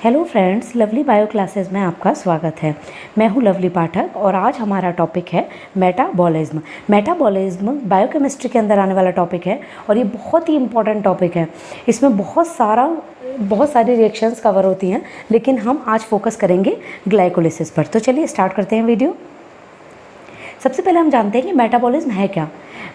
Hello friends, lovely bio classes में आपका स्वागत है। मैं हूं लवली पाठक और आज हमारा टॉपिक है मेटाबॉलिज्म। मेटाबॉलिज्म बायोकेमिस्ट्री के अंदर आने वाला टॉपिक है और ये बहुत ही इम्पॉर्टेंट टॉपिक है। इसमें बहुत सारी रिएक्शंस कवर होती हैं, लेकिन हम आज फोकस करेंगे ग्लाइकोलिसिस पर। तो चलिए स्टार्ट करते हैं वीडियो। सबसे पहले हम जानते हैं कि मेटाबॉलिज्म है क्या।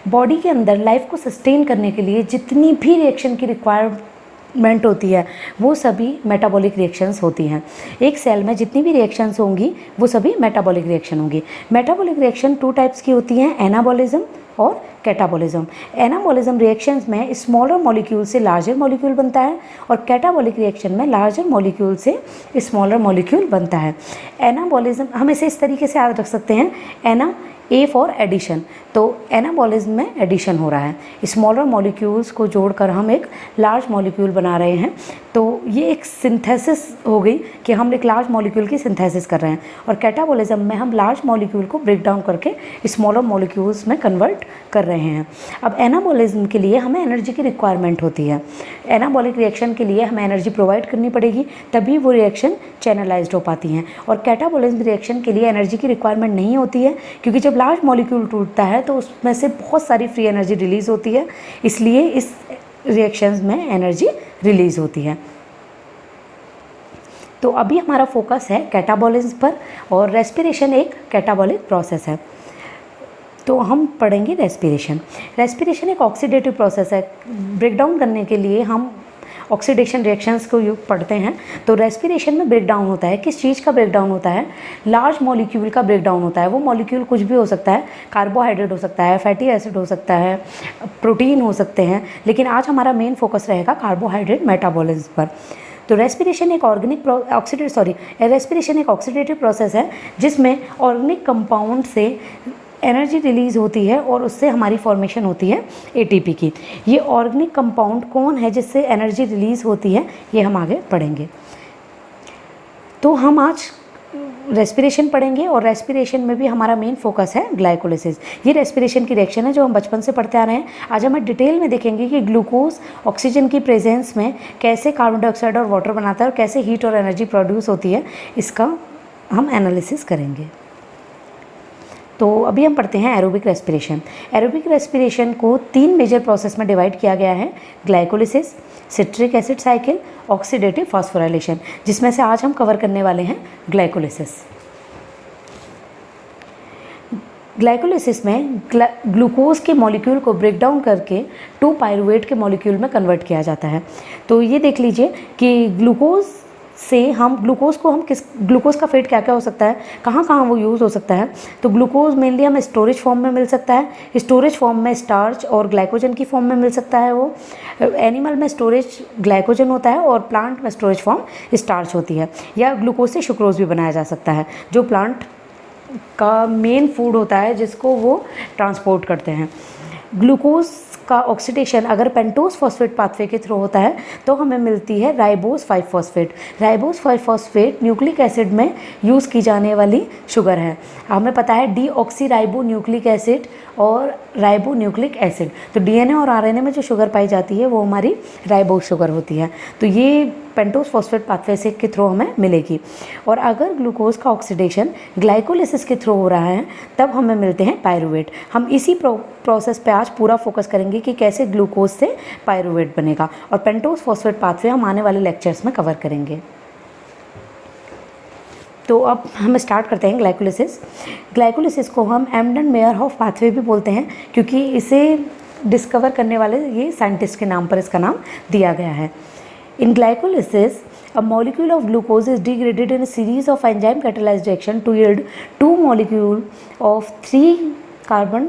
बॉडी के अंदर लाइफ को सस्टेन करने के लिए जितनी भी रिएक्शन की रिक्वायरमेंट होती है वो सभी मेटाबॉलिक रिएक्शंस होती हैं। एक सेल में जितनी भी रिएक्शंस होंगी वो सभी मेटाबॉलिक रिएक्शन होंगी। मेटाबॉलिक रिएक्शन 2 टाइप्स की होती हैं, एनाबॉलिज्म और कैटाबॉलिज्म। एनाबॉलिज्म रिएक्शंस में स्मॉलर मॉलिक्यूल से लार्जर मॉलिक्यूल बनता है और कैटाबॉलिक रिएक्शन में लार्जर मॉलिक्यूल से स्मॉलर मॉलिक्यूल बनता है। एनाबॉलिज्म हम इसे इस तरीके से याद रख सकते हैं, एना ए फॉर एडिशन। तो एनाबॉलिज्म में एडिशन हो रहा है, स्मॉलर मॉलिक्यूल्स को जोड़कर हम एक लार्ज मॉलिक्यूल बना रहे हैं। तो ये एक सिंथेसिस हो गई कि हम एक लार्ज मॉलिक्यूल की सिंथेसिस कर रहे हैं। और कैटाबॉलिज्म में हम लार्ज मॉलिक्यूल को ब्रेक डाउन करके स्मॉलर मॉलिक्यूल्स में कन्वर्ट कर रहे हैं। अब एनाबॉलिज्म के लिए हमें एनर्जी की रिक्वायरमेंट होती है। एनाबॉलिक रिएक्शन के लिए हमें एनर्जी प्रोवाइड करनी पड़ेगी, तभी वो रिएक्शन चैनलाइज्ड हो पाती हैं। और कैटाबॉलिज्म रिएक्शन के लिए एनर्जी की रिक्वायरमेंट नहीं होती है, क्योंकि जब लार्ज मॉलिक्यूल टूटता है तो उसमें से बहुत सारी फ्री एनर्जी रिलीज़ होती है, इसलिए इस रिएक्शंस में एनर्जी रिलीज़ होती है। तो अभी हमारा फोकस है कैटाबॉलिज्म पर, और रेस्पिरेशन एक कैटाबॉलिक प्रोसेस है। तो हम पढ़ेंगे रेस्पिरेशन। रेस्पिरेशन एक ऑक्सीडेटिव प्रोसेस है। ब्रेकडाउन करने के लिए हम ऑक्सीडेशन रिएक्शंस को पढ़ते हैं। तो रेस्पिरेशन में ब्रेकडाउन होता है। किस चीज़ का ब्रेकडाउन होता है? लार्ज मॉलिक्यूल का ब्रेकडाउन होता है। वो मॉलिक्यूल कुछ भी हो सकता है, कार्बोहाइड्रेट हो सकता है, फैटी एसिड हो सकता है, प्रोटीन हो सकते हैं, लेकिन आज हमारा मेन फोकस रहेगा कार्बोहाइड्रेट मेटाबॉलिज्म पर। तो रेस्पिरेशन एक रेस्पिरेशन एक ऑक्सीडेटिव प्रोसेस है जिसमें ऑर्गेनिक कंपाउंड से एनर्जी रिलीज़ होती है और उससे हमारी फॉर्मेशन होती है एटीपी की। ये ऑर्गेनिक कंपाउंड कौन है जिससे एनर्जी रिलीज़ होती है, ये हम आगे पढ़ेंगे। तो हम आज रेस्पिरेशन पढ़ेंगे और रेस्पिरेशन में भी हमारा मेन फोकस है ग्लाइकोलिसिस। ये रेस्पिरेशन की रिएक्शन है जो हम बचपन से पढ़ते आ रहे हैं। आज हम डिटेल में देखेंगे कि ग्लूकोज ऑक्सीजन की प्रेजेंस में कैसे कार्बन डाइऑक्साइड और वाटर बनाता है और कैसे हीट और एनर्जी प्रोड्यूस होती है, इसका हम एनालिसिस करेंगे। तो अभी हम पढ़ते हैं एरोबिक रेस्पिरेशन। एरोबिक रेस्पिरेशन को 3 मेजर प्रोसेस में डिवाइड किया गया है, glycolysis, citric acid cycle, oxidative phosphorylation, जिसमें से आज हम कवर करने वाले हैं ग्लाइकोलिसिस। ग्लाइकोलिसिस में ग्लूकोज के मॉलिक्यूल को ब्रेक डाउन करके 2 पायरुवेट के मॉलिक्यूल में कन्वर्ट किया जाता है। तो ये देख लीजिए कि ग्लूकोज का फेट क्या क्या हो सकता है, कहाँ कहाँ वो यूज़ हो सकता है। तो ग्लूकोज मेनली हमें स्टोरेज फॉर्म में मिल सकता है। स्टोरेज फॉर्म में स्टार्च और ग्लाइकोजन की फॉर्म में मिल सकता है। वो एनिमल में स्टोरेज ग्लाइकोजन होता है और प्लांट में स्टोरेज फॉर्म स्टार्च होती है। या ग्लूकोज से सुक्रोज भी बनाया जा सकता है, जो प्लांट का मेन फूड होता है जिसको वो ट्रांसपोर्ट करते हैं। ग्लूकोज का ऑक्सीडेशन अगर पेंटोस फॉस्फेट पाथवे के थ्रू होता है तो हमें मिलती है ribose 5 phosphate. Ribose 5 phosphate nucleic acid में यूज़ की जाने वाली शुगर है। हमें पता है डीऑक्सी राइबो न्यूक्लिक एसिड और राइबो न्यूक्लिक एसिड। तो डीएनए और आरएनए में जो शुगर पाई जाती है वो हमारी राइबोस शुगर होती है। तो ये पेंटोस फॉस्फेट पाथवे से के थ्रू हमें मिलेगी। और अगर ग्लूकोज का ऑक्सीडेशन ग्लाइकोलिसिस के थ्रू हो रहा है तब हमें मिलते हैं पायरुवेट। हम इसी प्रोसेस पे आज पूरा फोकस करेंगे कि कैसे ग्लूकोज से पायरुवेट बनेगा, और पेंटोस फॉस्फेट पाथवे हम आने वाले लेक्चर्स में कवर करेंगे। तो अब हम स्टार्ट करते हैं ग्लाइकोलिसिस। ग्लाइकोलिसिस को हम एम्डन-मेयरहोफ पाथवे भी बोलते हैं, क्योंकि इसे डिस्कवर करने वाले ये साइंटिस्ट के नाम पर इसका नाम दिया गया है। In glycolysis, a molecule of glucose is degraded in a series of enzyme catalyzed reaction to yield 2 molecule of 3 carbon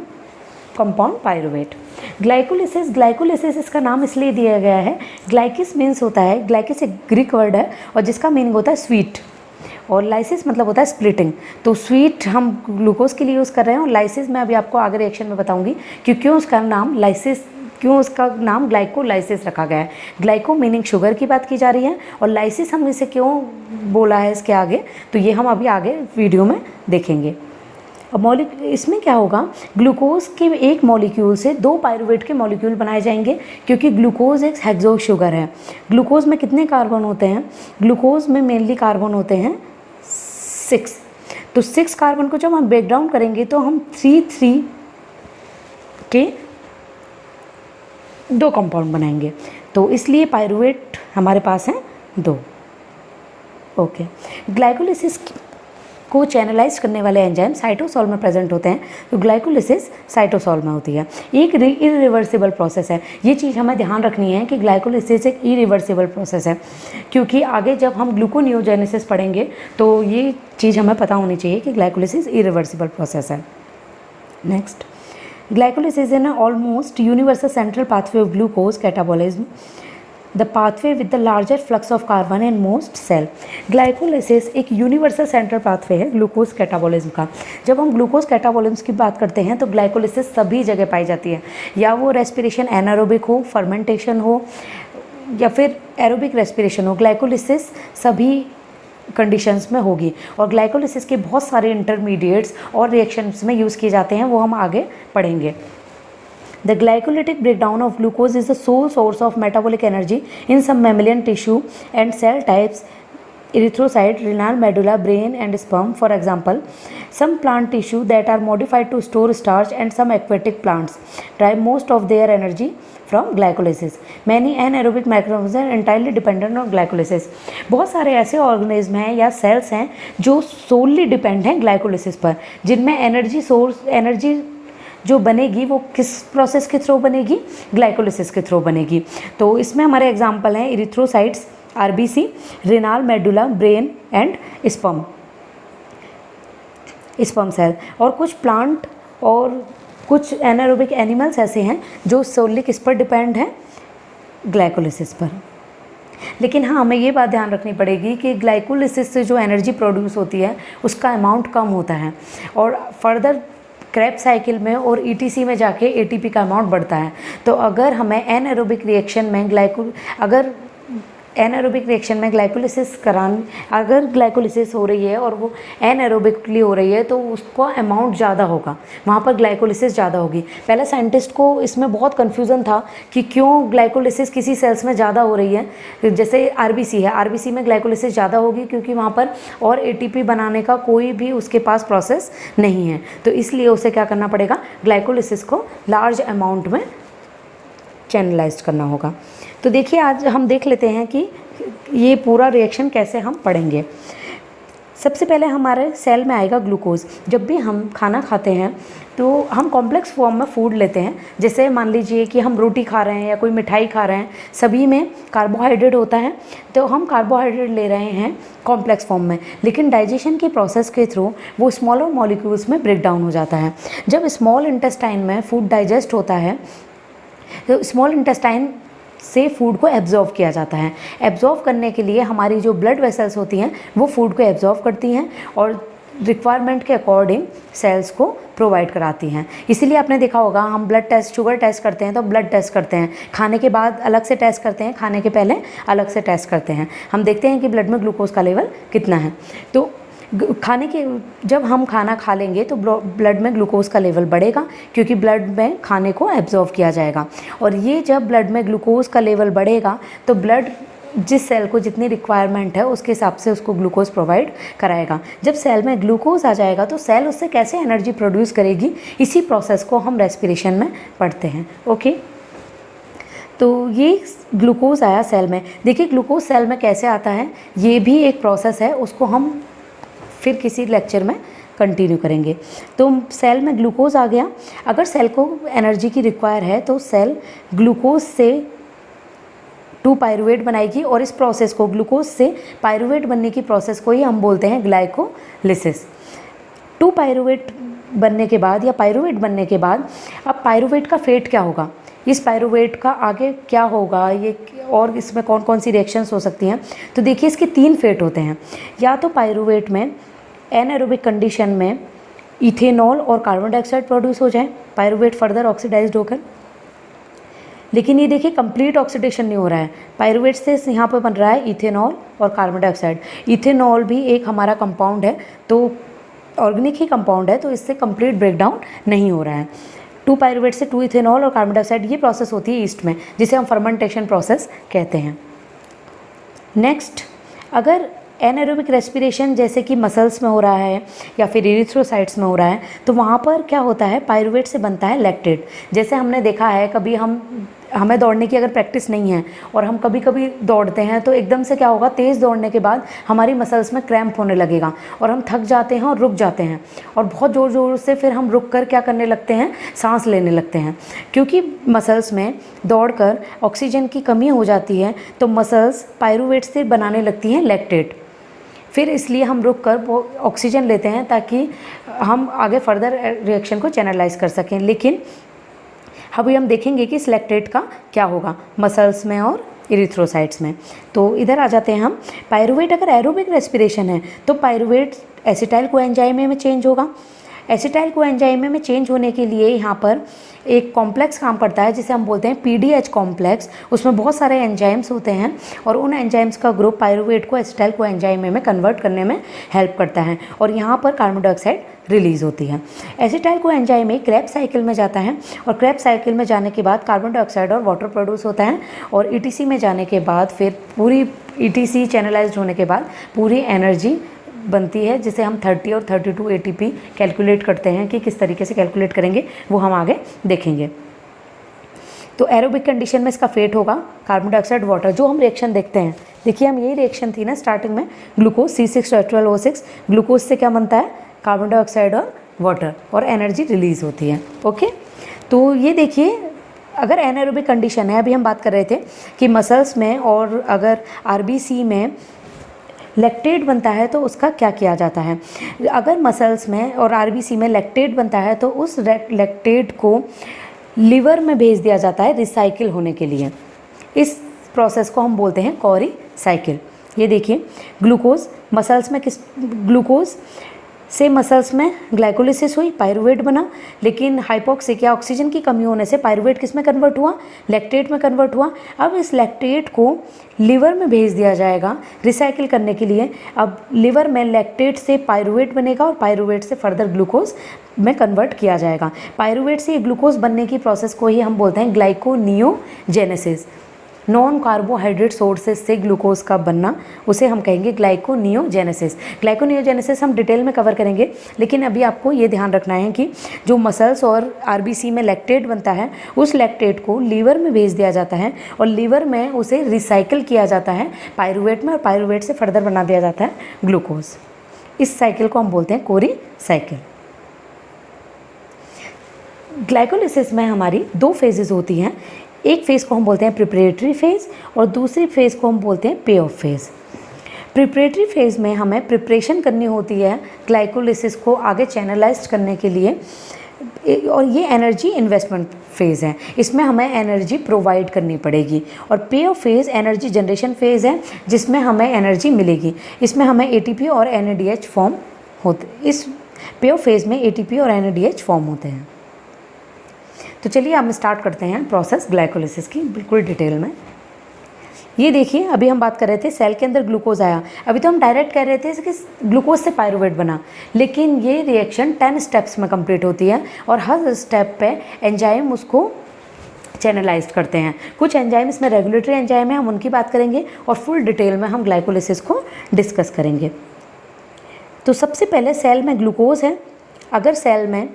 compound pyruvate. Glycolysis इसका नाम इसलिए दिया गया है, ग्लाइकिस मीन्स होता है, ग्लाइकिस एक ग्रीक वर्ड है और जिसका मीनिंग होता है स्वीट, और लाइसिस मतलब होता है स्प्लिटिंग। तो स्वीट हम ग्लूकोज के लिए यूज़ कर रहे हैं और लाइसिस मैं अभी आपको आगे रिएक्शन में बताऊंगी कि क्यों उसका नाम ग्लाइकोलाइसिस रखा गया है। ग्लाइको मीनिंग शुगर की बात की जा रही है और लाइसिस हम इसे क्यों बोला है इसके आगे, तो ये हम अभी आगे वीडियो में देखेंगे। और इसमें क्या होगा, ग्लूकोज के एक मॉलिक्यूल से 2 पायरुवेट के मॉलिक्यूल बनाए जाएंगे, क्योंकि ग्लूकोज एक हेक्सो शुगर है। ग्लूकोज में कितने कार्बन होते हैं, ग्लूकोज में मेनली कार्बन होते हैं 6। तो 6 कार्बन को जब हम ब्रेक डाउन करेंगे तो हम 3 के 2 कंपाउंड बनाएंगे, तो इसलिए पायरुवेट हमारे पास हैं 2। ओके, ग्लाइकोलिसिस को चैनलाइज करने वाले एंजाइम साइटोसोल में प्रेजेंट होते हैं, तो ग्लाइकोलिसिस साइटोसोल में होती है। एक इरिवर्सिबल प्रोसेस है, ये चीज़ हमें ध्यान रखनी है कि ग्लाइकोलिसिस एक इरिवर्सिबल प्रोसेस है, क्योंकि आगे जब हम ग्लूकोनियोजेनेसिस पढ़ेंगे तो ये चीज़ हमें पता होनी चाहिए कि ग्लाइकोलिसिस इरिवर्सिबल प्रोसेस है। Next, glycolysis is an almost universal central pathway of glucose catabolism, the pathway with the larger flux of carbon in most cell. Glycolysis एक यूनिवर्सल सेंट्रल पाथवे है ग्लूकोज कैटाबॉलिज्म का। जब हम glucose catabolism की बात करते हैं तो ग्लाइकोलिसिस सभी जगह पाई जाती है, या वो रेस्पिरेशन एनारोबिक हो, फर्मेंटेशन हो, या फिर एरोबिक रेस्पिरेशन हो, ग्लाइकोलिसिस सभी कंडीशंस में होगी। और ग्लाइकोलिसिस के बहुत सारे इंटरमीडिएट्स और रिएक्शंस में यूज़ किए जाते हैं, वो हम आगे पढ़ेंगे। The glycolytic breakdown of glucose is the sole source of metabolic energy in some mammalian tissue and cell types, erythrocyte, renal medulla, brain and sperm. For example, some plant tissue that are modified to store starch and some aquatic plants derive most of their energy from glycolysis. Many anaerobic microorganisms are entirely dependent on glycolysis. बहुत सारे ऐसे organism हैं या sales हैं जो solely depend हैं glycolysis पर, जिनमें एनर्जी जो बनेगी वो किस प्रोसेस के थ्रू बनेगी, ग्लाइकोलिसिस के थ्रू बनेगी। तो इसमें हमारे एग्जाम्पल हैं erythrocytes, RBC, renal medulla, brain and sperm cell. और कुछ प्लांट और कुछ एनारोबिक एनिमल्स ऐसे हैं जो सोलली किस पर डिपेंड हैं, ग्लाइकोलिसिस पर। लेकिन हाँ, हमें ये बात ध्यान रखनी पड़ेगी कि ग्लाइकोलिसिस से जो एनर्जी प्रोड्यूस होती है उसका अमाउंट कम होता है, और फर्दर क्रेब्स साइकिल में और ईटीसी में जाके एटीपी का अमाउंट बढ़ता है। तो अगर हमें एनारोबिक रिएक्शन में अगर ग्लाइकोलिसिस हो रही है और वो एनारोबिकली हो रही है तो उसका अमाउंट ज़्यादा होगा, वहाँ पर ग्लाइकोलिसिस ज़्यादा होगी। पहले साइंटिस्ट को इसमें बहुत कन्फ्यूज़न था कि क्यों ग्लाइकोलिसिस किसी सेल्स में ज़्यादा हो रही है। जैसे आरबीसी है, आरबीसी में ग्लाइकोलिसिस ज़्यादा होगी क्योंकि वहाँ पर और एटीपी बनाने का कोई भी उसके पास प्रोसेस नहीं है, तो इसलिए उसे क्या करना पड़ेगा, ग्लाइकोलिसिस को लार्ज अमाउंट में चैनलाइज करना होगा। तो देखिए, आज हम देख लेते हैं कि ये पूरा रिएक्शन कैसे हम पढ़ेंगे। सबसे पहले हमारे सेल में आएगा ग्लूकोज। जब भी हम खाना खाते हैं तो हम कॉम्प्लेक्स फॉर्म में फूड लेते हैं, जैसे मान लीजिए कि हम रोटी खा रहे हैं या कोई मिठाई खा रहे हैं, सभी में कार्बोहाइड्रेट होता है, तो हम कार्बोहाइड्रेट ले रहे हैं कॉम्प्लेक्स फॉर्म में। लेकिन डाइजेशन की प्रोसेस के थ्रू वो स्मॉलर मॉलिक्यूल्स में ब्रेक डाउन हो जाता है। जब स्मॉल इंटेस्टाइन में फूड डाइजेस्ट होता है तो स्मॉल इंटेस्टाइन से फूड को एब्जॉर्व किया जाता है। एब्जॉर्व करने के लिए हमारी जो ब्लड वेसल्स होती हैं वो फूड को एब्जॉर्व करती हैं और रिक्वायरमेंट के अकॉर्डिंग सेल्स को प्रोवाइड कराती हैं। इसीलिए आपने देखा होगा, हम ब्लड टेस्ट, शुगर टेस्ट करते हैं तो ब्लड टेस्ट करते हैं, खाने के बाद अलग से टेस्ट करते हैं, खाने के पहले अलग से टेस्ट करते हैं। हम देखते हैं कि ब्लड में ग्लूकोज का लेवल कितना है। तो जब हम खाना खा लेंगे तो ब्लड में ग्लूकोज का लेवल बढ़ेगा, क्योंकि ब्लड में खाने को एब्जॉर्व किया जाएगा। और ये जब ब्लड में ग्लूकोज का लेवल बढ़ेगा तो ब्लड जिस सेल को जितनी रिक्वायरमेंट है उसके हिसाब से उसको ग्लूकोज प्रोवाइड कराएगा। जब सेल में ग्लूकोज आ जाएगा तो सेल उससे कैसे एनर्जी प्रोड्यूस करेगी, इसी प्रोसेस को हम रेस्पिरेशन में पढ़ते हैं। ओके, तो ये ग्लूकोज आया सेल में। देखिए, ग्लूकोज सेल में कैसे आता है, ये भी एक प्रोसेस है, उसको हम फिर किसी लेक्चर में कंटिन्यू करेंगे। तो सेल में ग्लूकोज आ गया। अगर सेल को एनर्जी की रिक्वायर है तो सेल ग्लूकोज से 2 पायरुवेट बनाएगी, और इस प्रोसेस को, ग्लूकोज से पायरुवेट बनने की प्रोसेस को ही हम बोलते हैं ग्लाइकोलिसिस। 2 पायरुवेट बनने के बाद या पायरुवेट बनने के बाद अब पायरुवेट का फेट क्या होगा, इस पायरुवेट का आगे क्या होगा, ये और इसमें कौन कौन सी रिएक्शंस हो सकती हैं। तो देखिए, इसके 3 फेट होते हैं। या तो पायरुवेट में एनारोबिक कंडीशन में इथेनॉल और कार्बन डाइऑक्साइड प्रोड्यूस हो जाए, पायरुवेट फर्दर ऑक्सीडाइज्ड होकर। लेकिन ये देखिए, कंप्लीट ऑक्सीडेशन नहीं हो रहा है, पायरुवेट से यहाँ पर बन रहा है इथेनॉल और कार्बन डाइऑक्साइड। इथेनॉल भी एक हमारा कंपाउंड है, तो ऑर्गेनिक ही कंपाउंड है, तो इससे कंप्लीट ब्रेकडाउन नहीं हो रहा है। 2 पायरुवेट से 2 इथेनॉल और कार्बन डाइऑक्साइड, ये प्रोसेस होती है ईस्ट में, जिसे हम फर्मेंटेशन प्रोसेस कहते हैं। नेक्स्ट, अगर एनारोबिक रेस्पिरेशन जैसे कि मसल्स में हो रहा है या फिर इरिथ्रोसाइट्स में हो रहा है, तो वहाँ पर क्या होता है, पायरुवेट से बनता है लैक्टेट। जैसे हमने देखा है, कभी हमें दौड़ने की अगर प्रैक्टिस नहीं है और हम कभी कभी दौड़ते हैं, तो एकदम से क्या होगा, तेज़ दौड़ने के बाद हमारी मसल्स में क्रैम्प होने लगेगा और हम थक जाते हैं और रुक जाते हैं, और बहुत ज़ोर ज़ोर से फिर हम रुक कर क्या करने लगते हैं, सांस लेने लगते हैं। क्योंकि मसल्स में दौड़कर ऑक्सीजन की कमी हो जाती है, तो मसल्स पायरुवेट से बनाने लगती हैं लैक्टेट। फिर इसलिए हम रुक कर वो ऑक्सीजन लेते हैं ताकि हम आगे फर्दर रिएक्शन को चैनलाइज कर सकें। लेकिन अभी हम देखेंगे कि इस लैक्टेट का क्या होगा मसल्स में और इरिथ्रोसाइट्स में। तो इधर आ जाते हैं हम। पायरुवेट अगर एरोबिक रेस्पिरेशन है तो पायरुवेट एसिटाइल कोएंजाइम में चेंज होगा। एसिटाइल कोएंजाइम में चेंज होने के लिए यहाँ पर एक कॉम्प्लेक्स काम करता है जिसे हम बोलते हैं पीडीएच कॉम्प्लेक्स। उसमें बहुत सारे एंजाइम्स होते हैं और उन एंजाइम्स का ग्रुप पायरुवेट को एसिटाइल कोएंजाइम में कन्वर्ट करने में हेल्प करता है और यहाँ पर कार्बन डाइऑक्साइड रिलीज़ होती है। एसिटाइल कोएंजाइम एक क्रेब्स साइकिल में जाता है और क्रेब्स साइकिल में जाने के बाद कार्बन डाइऑक्साइड और वाटर प्रोड्यूस होता है और ईटीसी में जाने के बाद फिर पूरी ईटीसी चैनलाइज्ड होने के बाद पूरी एनर्जी बनती है, जिसे हम 30 और 32 एटीपी कैलकुलेट करते हैं। कि किस तरीके से कैलकुलेट करेंगे वो हम आगे देखेंगे। तो एरोबिक कंडीशन में इसका फेट होगा कार्बन डाइऑक्साइड वाटर। जो हम रिएक्शन देखते हैं, देखिए हम यही रिएक्शन थी ना स्टार्टिंग में, ग्लूकोज C6H12O6, ग्लूकोज से क्या बनता है, कार्बन डाइऑक्साइड और वाटर, और एनर्जी रिलीज़ होती है। ओके, तो ये देखिए अगर एनारोबिक कंडीशन है, अभी हम बात कर रहे थे कि मसल्स में और अगर आरबीसी में लैक्टेट बनता है तो उसका क्या किया जाता है। अगर मसल्स में और आरबीसी में लैक्टेट बनता है तो उस लैक्टेट को लिवर में भेज दिया जाता है रिसाइकिल होने के लिए। इस प्रोसेस को हम बोलते हैं कॉरी साइकिल। ये देखिए ग्लूकोज मसल्स में ग्लूकोज से मसल्स में ग्लाइकोलिसिस हुई, पायरुवेट बना, लेकिन हाइपोक्सिक या ऑक्सीजन की कमी होने से पायरुवेट किस में कन्वर्ट हुआ, लैक्टेट में कन्वर्ट हुआ। अब इस लैक्टेट को लिवर में भेज दिया जाएगा रिसाइकिल करने के लिए। अब लिवर में लैक्टेट से पायरुवेट बनेगा और पायरुवेट से फर्दर ग्लूकोज में कन्वर्ट किया जाएगा। पायरुवेट से ग्लूकोज बनने की प्रोसेस को ही हम बोलते हैं ग्लाइकोनियोजेनेसिस। नॉन कार्बोहाइड्रेट सोर्सेज से ग्लूकोज का बनना, उसे हम कहेंगे ग्लाइकोनियोजेनेसिस। ग्लाइकोनियोजेनेसिस हम डिटेल में कवर करेंगे, लेकिन अभी आपको ये ध्यान रखना है कि जो मसल्स और आरबीसी में लैक्टेट बनता है, उस लैक्टेट को लीवर में भेज दिया जाता है और लीवर में उसे रिसाइकिल किया जाता है पायरुवेट में, और पायरुवेट से फर्दर बना दिया जाता है ग्लूकोज। इस साइकिल को हम बोलते हैं कोरी साइकिल। ग्लाइकोलिसिस में हमारी 2 फेजेस होती हैं। एक फेज़ को हम बोलते हैं प्रिपरेटरी फेज़ और दूसरी फेज़ को हम बोलते हैं पे ऑफ फेज़। प्रिपरेटरी फेज़ में हमें प्रिपरेशन करनी होती है ग्लाइकोलिसिस को आगे चैनलाइज करने के लिए, और ये एनर्जी इन्वेस्टमेंट फेज़ है। इसमें हमें एनर्जी प्रोवाइड करनी पड़ेगी। और पे of phase energy generation phase है, जिसमें हमें एनर्जी मिलेगी। इसमें हमें एटीपी और एनएडीएच फॉर्म होते, इस पे ऑफ फेज़ में एटीपी और एनएडीएच फॉर्म होते हैं। तो चलिए हम स्टार्ट करते हैं प्रोसेस ग्लाइकोलिसिस की बिल्कुल डिटेल में। ये देखिए अभी हम बात कर रहे थे सेल के अंदर ग्लूकोज आया, अभी तो हम डायरेक्ट कह रहे थे कि ग्लूकोज से पायरुवेट बना, लेकिन ये रिएक्शन 10 स्टेप्स में कंप्लीट होती है और हर स्टेप पे एंजाइम उसको चैनलाइज करते हैं। कुछ एंजाइम इसमें रेगुलेटरी एंजाइम है, हम उनकी बात करेंगे और फुल डिटेल में हम ग्लाइकोलिसिस को डिस्कस करेंगे। तो सबसे पहले सेल में ग्लूकोज है। अगर सेल में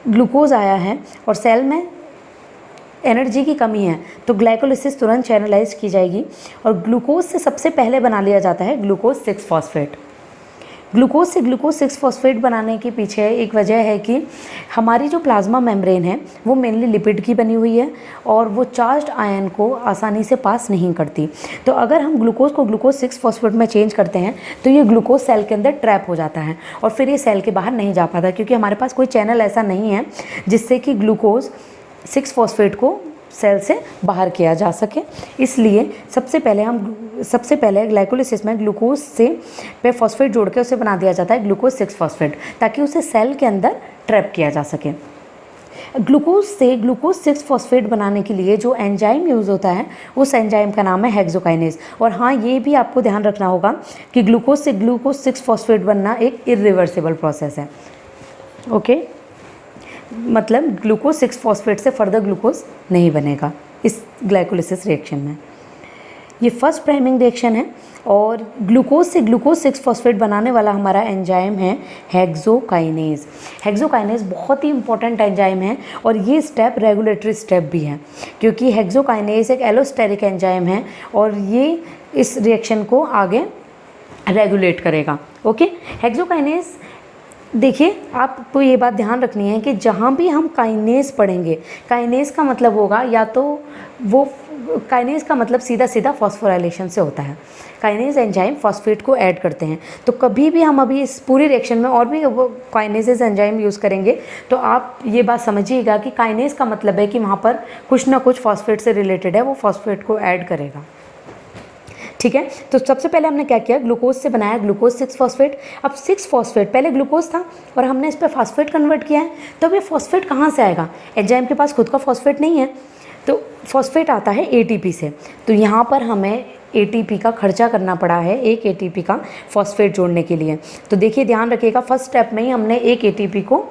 ग्लूकोज आया है और सेल में एनर्जी की कमी है तो ग्लाइकोलिसिस तुरंत चैनलाइज की जाएगी और ग्लूकोज से सबसे पहले बना लिया जाता है ग्लूकोज 6 फॉस्फेट। ग्लूकोज से ग्लूकोज 6 फॉस्फेट बनाने के पीछे एक वजह है कि हमारी जो प्लाज्मा मेम्ब्रेन है वो मेनली लिपिड की बनी हुई है और वो चार्ज्ड आयन को आसानी से पास नहीं करती। तो अगर हम ग्लूकोज को ग्लूकोज 6 फॉस्फेट में चेंज करते हैं तो ये ग्लूकोज सेल के अंदर ट्रैप हो जाता है और फिर ये सेल के बाहर नहीं जा पाता, क्योंकि हमारे पास कोई चैनल ऐसा नहीं है जिससे कि ग्लूकोज 6 फॉस्फेट को सेल से बाहर किया जा सके। इसलिए सबसे पहले ग्लाइकोलिसिस में ग्लूकोज से पे फॉस्फेट जोड़ के उसे बना दिया जाता है ग्लूकोज 6 फॉस्फेट, ताकि उसे सेल के अंदर ट्रैप किया जा सके। ग्लूकोज से ग्लूकोज 6 फॉस्फेट बनाने के लिए जो एंजाइम यूज़ होता है उस एंजाइम का नाम है हेक्सोकाइनेज। और हाँ, ये भी आपको ध्यान रखना होगा कि ग्लूकोज से ग्लूकोज 6 फॉस्फेट बनना एक इरिवर्सिबल प्रोसेस है। ओके, मतलब ग्लूकोज 6 फॉस्फेट से फर्दर ग्लूकोज नहीं बनेगा इस ग्लाइकोलिसिस रिएक्शन में। ये फर्स्ट प्राइमिंग रिएक्शन है और ग्लूकोज से ग्लूकोज 6 फॉस्फेट बनाने वाला हमारा एंजाइम है हेक्सोकाइनेज। हेक्सोकाइनेज बहुत ही इंपॉर्टेंट एंजाइम है और ये स्टेप रेगुलेटरी स्टेप भी है, क्योंकि हेक्सोकाइनेज एक एलोस्टेरिक एंजाइम है और ये इस रिएक्शन को आगे रेगुलेट करेगा। ओके, हेक्सोकाइनेज, देखिए आपको ये बात ध्यान रखनी है कि जहाँ भी हम काइनेज पढ़ेंगे, काइनेज का मतलब होगा या तो वो, काइनेज का मतलब सीधा सीधा फॉस्फोराइलेशन से होता है। काइनेज एंजाइम फॉस्फेट को ऐड करते हैं। तो कभी भी हम अभी इस पूरी रिएक्शन में और भी वो काइनेजेस एंजाइम यूज़ करेंगे तो आप ये बात समझिएगा कि काइनेज का मतलब है कि वहाँ पर कुछ ना कुछ फॉस्फेट से रिलेटेड है, वो फॉस्फेट को ऐड करेगा। ठीक है, तो सबसे पहले हमने क्या किया, ग्लूकोज से बनाया ग्लूकोज 6 फॉस्फेट। अब 6 फॉस्फेट, पहले ग्लूकोज था और हमने इस पर फॉस्फेट कन्वर्ट किया है, तो अब ये फॉस्फेट कहाँ से आएगा? एंजाइम के पास खुद का फॉस्फेट नहीं है, तो फॉस्फेट आता है एटीपी से। तो यहाँ पर हमें एटीपी का खर्चा करना पड़ा है, एक एटीपी का फॉस्फेट जोड़ने के लिए। तो देखिए ध्यान रखिएगा, फर्स्ट स्टेप में ही हमने एक एटीपी को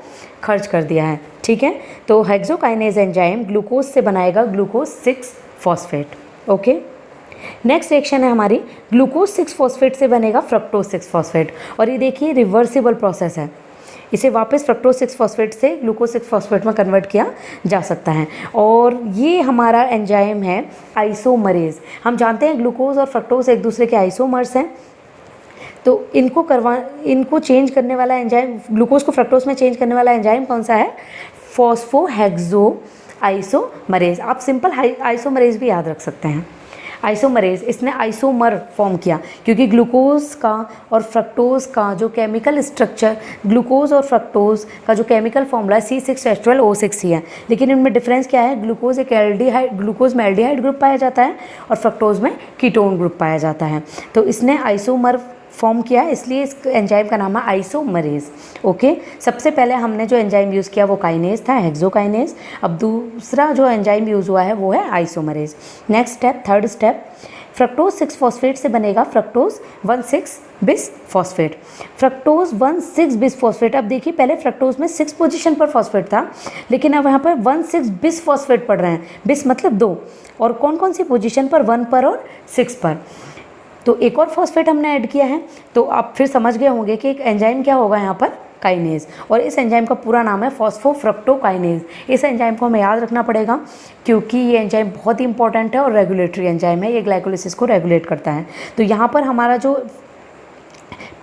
खर्च कर दिया है। ठीक है, तो हेक्सोकाइनेज एंजाइम ग्लूकोज से बनाएगा glucose 6 phosphate. Okay, next reaction है हमारी, ग्लूकोज 6 फॉस्फेट से बनेगा फ्रक्टोज 6 फॉस्फेट। और ये देखिए रिवर्सिबल प्रोसेस है, इसे वापस फ्रक्टोज 6 फॉस्फेट से ग्लूकोज 6 फॉस्फेट में कन्वर्ट किया जा सकता है। और ये हमारा एंजाइम है आइसोमरेज। हम जानते हैं ग्लूकोज और फ्रक्टोज एक दूसरे के आइसोमर्स हैं, तो इनको चेंज करने वाला एंजाइम, ग्लूकोज को फ्रक्टोज में चेंज करने वाला एंजाइम कौन सा है? फॉस्फोहेक्सो आइसोमरेज। आप सिंपल आइसोमरेज भी याद रख सकते हैं। आइसोमरेज, इसने आइसोमर फॉर्म किया क्योंकि ग्लूकोज का और फ्रक्टोज का जो केमिकल स्ट्रक्चर, ग्लूकोज और फ्रक्टोज का जो केमिकल फॉर्मूला है C6H12O6 ही है, लेकिन इनमें डिफरेंस क्या है? ग्लूकोज एक एल्डिहाइड, ग्लूकोज में एल्डिहाइड ग्रुप पाया जाता है और फ्रक्टोज में कीटोन ग्रुप पाया जाता है। तो इसने आइसोमर फॉर्म किया, इसलिए इस एंजाइम का नाम है आइसोमरेज। ओके, सबसे पहले हमने जो एंजाइम यूज़ किया वो काइनेज था, हेक्सोकाइनेज। अब दूसरा जो एंजाइम यूज़ हुआ है वो है isomerase. Next step, third step, fructose 6 phosphate से बनेगा fructose 1,6 bis phosphate. Fructose 1,6 bis phosphate. अब देखिए पहले फ्रक्टोज में 6 पोजीशन पर फॉस्फेट था, लेकिन अब यहाँ पर 1,6 बिस फॉस्फेट पढ़ रहे हैं। बिस मतलब 2, और कौन कौन सी पोजीशन पर? 1 पर और 6 पर। तो एक और फॉस्फेट हमने ऐड किया है। तो आप फिर समझ गए होंगे कि एक एंजाइम क्या होगा यहाँ पर? काइनेज। और इस एंजाइम का पूरा नाम है फॉस्फोफ्रक्टोकाइनेज। इस एंजाइम को हमें याद रखना पड़ेगा क्योंकि ये एंजाइम बहुत ही इंपॉर्टेंट है और रेगुलेटरी एंजाइम है, ये ग्लाइकोलिसिस को रेगुलेट करता है। तो यहाँ पर हमारा जो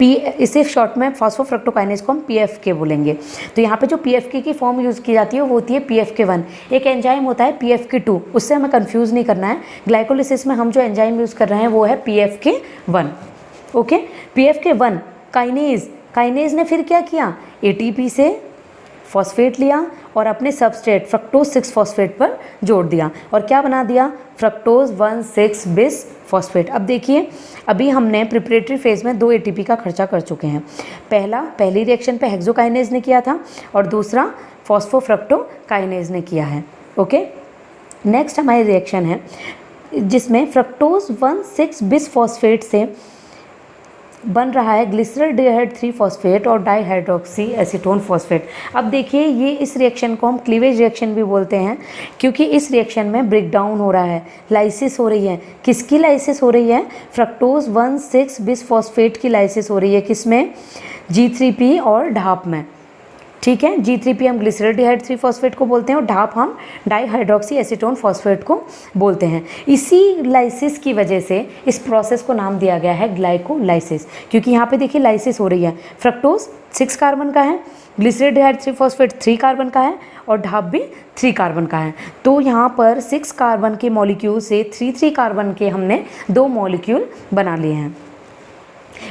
इसे शॉर्ट में फॉस्फोफ्रक्टोकाइनेज को हम PFK बोलेंगे। तो यहाँ पे जो PFK की फॉर्म यूज़ की जाती है वो होती है PFK1। एक एंजाइम होता है PFK2, उससे हमें कंफ्यूज नहीं करना है। ग्लाइकोलिसिस में हम जो एंजाइम यूज़ कर रहे हैं वो है PFK1। Okay, PFK1 kinase. Kinase ने फिर क्या किया? ATP से फॉस्फेट लिया और अपने सबस्ट्रेट फ्रक्टोज 6 फॉस्फेट पर जोड़ दिया और क्या बना दिया? Fructose 1,6 bis phosphate. अब देखिए, अभी हमने प्रिपरेटरी फेज में 2 ATP का खर्चा कर चुके हैं। पहली रिएक्शन पे हेक्सोकाइनेज ने किया था और दूसरा फॉस्फोफ्रक्टोकाइनेज ने किया है। ओके, नेक्स्ट हमारी रिएक्शन है जिसमें फ्रक्टोज 1,6 बिस फॉस्फेट से बन रहा है ग्लिसरॉल्डिहाइड 3 फॉस्फेट और डाइहाइड्रोक्सी एसीटोन फॉस्फेट। अब देखिए, ये इस रिएक्शन को हम क्लीवेज रिएक्शन भी बोलते हैं क्योंकि इस रिएक्शन में ब्रेक डाउन हो रहा है, लाइसिस हो रही है। किसकी लाइसिस हो रही है? फ्रक्टोज 1,6 बिस फॉस्फेट की लाइसिस हो रही है। किसमें? G3P और ढाप में। ठीक है, G3P हम ग्लिसरॉल्डिहाइड 3 फॉस्फेट को बोलते हैं और ढाप हम डाइहाइड्रोक्सी एसीटोन फॉस्फेट को बोलते हैं। इसी लाइसिस की वजह से इस प्रोसेस को नाम दिया गया है ग्लाइकोलाइसिस, क्योंकि यहाँ पे देखिए लाइसिस हो रही है। फ्रक्टोज 6 कार्बन का है, ग्लिसरॉल्डिहाइड 3 फॉस्फेट 3 कार्बन का है और ढाप भी 3 कार्बन का है। तो यहाँ पर 6 कार्बन के मॉलिक्यूल से 3 कार्बन के हमने 2 मॉलिक्यूल बना लिए हैं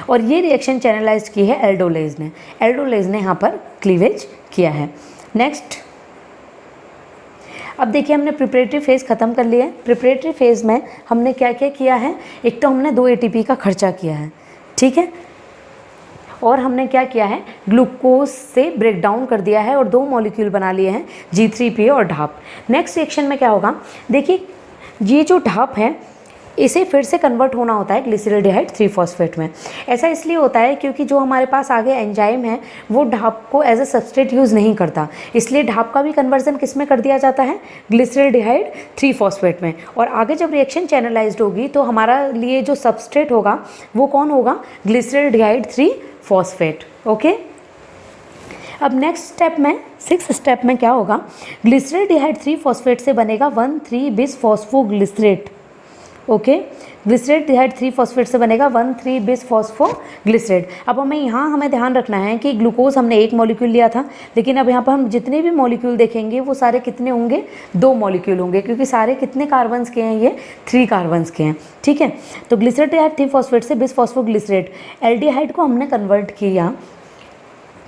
और ये रिएक्शन चैनलाइज की है एल्डोलेज ने। एल्डोलेज ने यहाँ पर क्लीवेज किया है। नेक्स्ट, अब देखिए हमने प्रिपरेटरी फेज़ ख़त्म कर लिया है। प्रिपरेटरी फेज़ में हमने क्या क्या किया है? एक तो हमने 2 ATP का खर्चा किया है, ठीक है, और हमने क्या किया है, ग्लूकोज से ब्रेक डाउन कर दिया है और 2 मॉलिक्यूल बना लिए हैं, G3PA और ढाप। नेक्स्ट रिएक्शन में क्या होगा, देखिए ये जो ढाप है इसे फिर से कन्वर्ट होना होता है ग्लिसरॉल्डिहाइड 3 फॉस्फेट में। ऐसा इसलिए होता है क्योंकि जो हमारे पास आगे एंजाइम है वो ढाप को एज अ सबस्ट्रेट यूज़ नहीं करता, इसलिए ढाप का भी कन्वर्जन किस में कर दिया जाता है, ग्लिसरॉल्डिहाइड 3 फॉस्फेट में। और आगे जब रिएक्शन चैनलाइज्ड होगी तो हमारा लिए जो सबस्ट्रेट होगा वो कौन होगा, ग्लिसरॉल्डिहाइड 3 फॉस्फेट। ओके, अब नेक्स्ट स्टेप में 6th स्टेप में क्या होगा, ग्लिसरॉल्डिहाइड 3 फॉस्फेट से बनेगा 1,3-बिसफॉस्फोग्लिसरेट। ओके, ग्लिसरॉल्डिहाइड 3 फॉस्फेट से बनेगा 1,3-बिसफॉस्फोग्लिसरेट। अब हमें ध्यान रखना है कि ग्लूकोज हमने 1 मॉलिक्यूल लिया था, लेकिन अब यहाँ पर हम जितने भी मॉलिक्यूल देखेंगे वो सारे कितने होंगे, 2 मॉलिक्यूल होंगे, क्योंकि सारे कितने कार्बन्स के हैं, ये 3 कार्बन्स के हैं। ठीक है, तो ग्लिसरॉल्डिहाइड 3 फॉस्फेट से बिसफॉस्फोग्लिसरेट एल्डिहाइड को हमने कन्वर्ट किया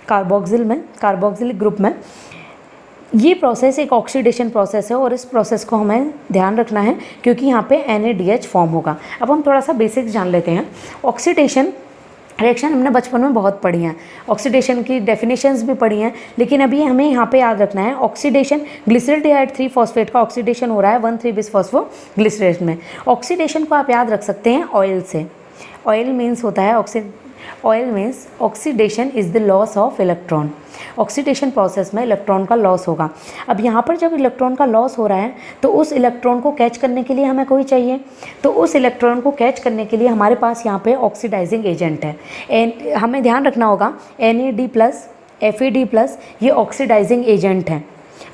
कार्बोक्सिलिक ग्रुप में। ये प्रोसेस एक ऑक्सीडेशन प्रोसेस है और इस प्रोसेस को हमें ध्यान रखना है क्योंकि यहाँ पे NADH फॉर्म होगा। अब हम थोड़ा सा बेसिक्स जान लेते हैं। ऑक्सीडेशन रिएक्शन हमने बचपन में बहुत पढ़ी हैं, ऑक्सीडेशन की डेफिनेशंस भी पढ़ी हैं, लेकिन अभी हमें यहाँ पे याद रखना है ऑक्सीडेशन, ग्लिसरॉल्डिहाइड 3 फॉस्फेट का ऑक्सीडेशन हो रहा है 1,3-बिसफॉस्फोग्लिसरेट में। ऑक्सीडेशन को आप याद रख सकते हैं ऑयल से। ऑयल मीन्स होता है oil means oxidation is the loss of electron. Oxidation process में इलेक्ट्रॉन का लॉस होगा। अब यहाँ पर जब इलेक्ट्रॉन का लॉस हो रहा है तो उस इलेक्ट्रॉन को कैच करने के लिए हमें कोई चाहिए, तो उस इलेक्ट्रॉन को कैच करने के लिए हमारे पास यहाँ पे ऑक्सीडाइजिंग एजेंट है। हमें ध्यान रखना होगा NAD+, FAD+, ये ऑक्सीडाइजिंग एजेंट हैं,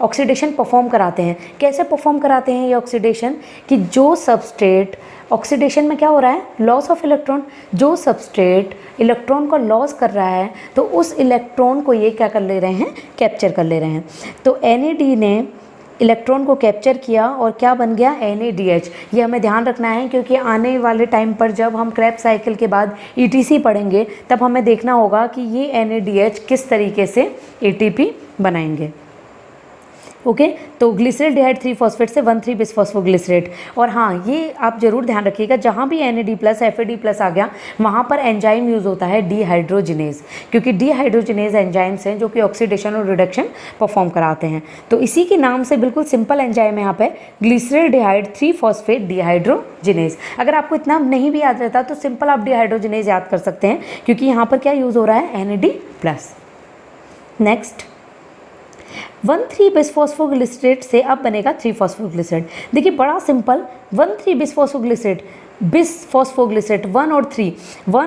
ऑक्सीडेशन परफॉर्म कराते हैं। कैसे परफॉर्म कराते हैं ये ऑक्सीडेशन, कि जो सबस्ट्रेट, ऑक्सीडेशन में क्या हो रहा है, लॉस ऑफ इलेक्ट्रॉन, जो सबस्ट्रेट इलेक्ट्रॉन को लॉस कर रहा है तो उस इलेक्ट्रॉन को ये क्या कर ले रहे हैं, कैप्चर कर ले रहे हैं। तो NAD ने इलेक्ट्रॉन को कैप्चर किया और क्या बन गया, NADH। ये हमें ध्यान रखना है क्योंकि आने वाले टाइम पर जब हम क्रेब्स साइकिल के बाद ETC पढ़ेंगे तब हमें देखना होगा कि ये NADH किस तरीके से ATP बनाएंगे। ओके, तो ग्लिसरॉल्डिहाइड 3 फॉस्फेट से 1,3-बिसफॉस्फोग्लिसरेट। और हाँ, ये आप जरूर ध्यान रखिएगा, जहाँ भी NAD+, FAD+ आ गया वहाँ पर एंजाइम यूज़ होता है डिहाइड्रोजिनेज, क्योंकि डिहाइड्रोजिनेज एंजाइम्स हैं जो कि ऑक्सीडेशन और रिडक्शन परफॉर्म कराते हैं। तो इसी के नाम से बिल्कुल सिंपल एंजाइम है यहाँ पे, ग्लिसरॉल्डिहाइड 3 फॉस्फेट डिहाइड्रोजिनेज। अगर आपको इतना नहीं भी याद रहता तो सिंपल आप डिहाइड्रोजिनेज याद कर सकते हैं क्योंकि यहाँ पर क्या यूज़ हो रहा है, NAD+। नेक्स्ट 1,3-बिसफॉस्फोग्लिसरेट से अब बनेगा 3-फॉस्फोग्लिसरेट। देखिए बड़ा सिंपल, 1,3-बिसफॉस्फोग्लिसरेट, बिसफॉस्फोग्लिसरेट 1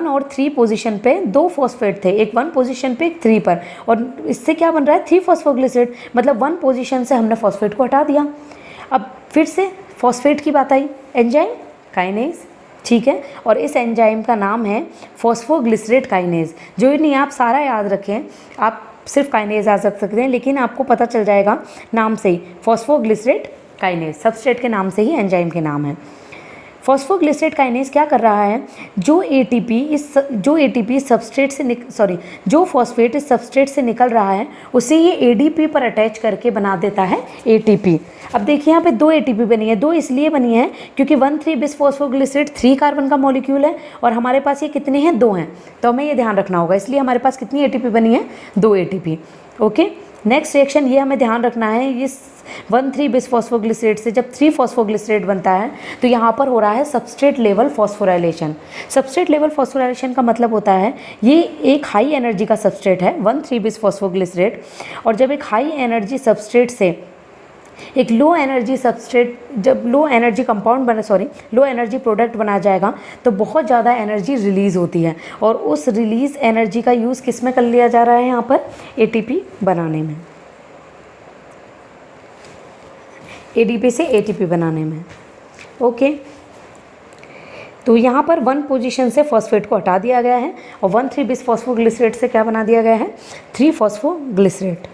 और 3 पोजीशन पे 2 फॉस्फेट थे, एक 1 पोजीशन पे एक 3 पर, और इससे क्या बन रहा है, 3-फॉस्फोग्लिसरेट, मतलब 1 पोजीशन से हमने फॉस्फेट को हटा दिया। अब फिर से फॉस्फेट की बात आई, एंजाइम काइनेज, ठीक है, और इस एंजाइम का नाम है फॉस्फोग्लिसरेट काइनेज। जो नहीं आप सारा याद रखें, आप सिर्फ काइनेज आ सकते हैं, लेकिन आपको पता चल जाएगा नाम से ही, फॉस्फोग्लिसरेट काइनेज, सबस्ट्रेट के नाम से ही एंजाइम के नाम है। फॉस्फोग्लिसरेट काइनेज क्या कर रहा है, जो एटीपी सबस्ट्रेट से जो फॉस्फेट इस सबस्ट्रेट से निकल रहा है उसे ये ADP पर अटैच करके बना देता है ATP। अब देखिए यहाँ पे 2 ATP बनी है, 2 इसलिए बनी है क्योंकि 1,3-बिसफॉस्फोग्लिसरेट 3 कार्बन का मॉलिक्यूल है और हमारे पास ये कितने हैं, 2 हैं, तो हमें ये ध्यान रखना होगा, इसलिए हमारे पास कितनी ATP बनी है, 2 ATP। ओके, नेक्स्ट रिएक्शन ये हमें ध्यान रखना है, ये 1,3-बिसफॉस्फोग्लिसरेट से जब 3-फॉस्फोग्लिसरेट बनता है तो यहाँ पर हो रहा है substrate level phosphorylation. Substrate level phosphorylation का मतलब होता है ये एक हाई एनर्जी का सबस्ट्रेट है 1,3-बिसफॉस्फोग्लिसरेट, और जब एक हाई एनर्जी सबस्ट्रेट से एक लो एनर्जी सबस्ट्रेट, जब लो एनर्जी प्रोडक्ट बना जाएगा तो बहुत ज़्यादा एनर्जी रिलीज़ होती है, और उस रिलीज़ एनर्जी का यूज़ किस में कर लिया जा रहा है, यहाँ पर ATP बनाने में, ADP से ATP बनाने में। ओके, तो यहाँ पर 1 पोजीशन से फॉस्फेट को हटा दिया गया है और 1,3-बिसफॉस्फोग्लिसरेट से क्या बना दिया गया है, 3-फॉस्फोग्लिसरेट।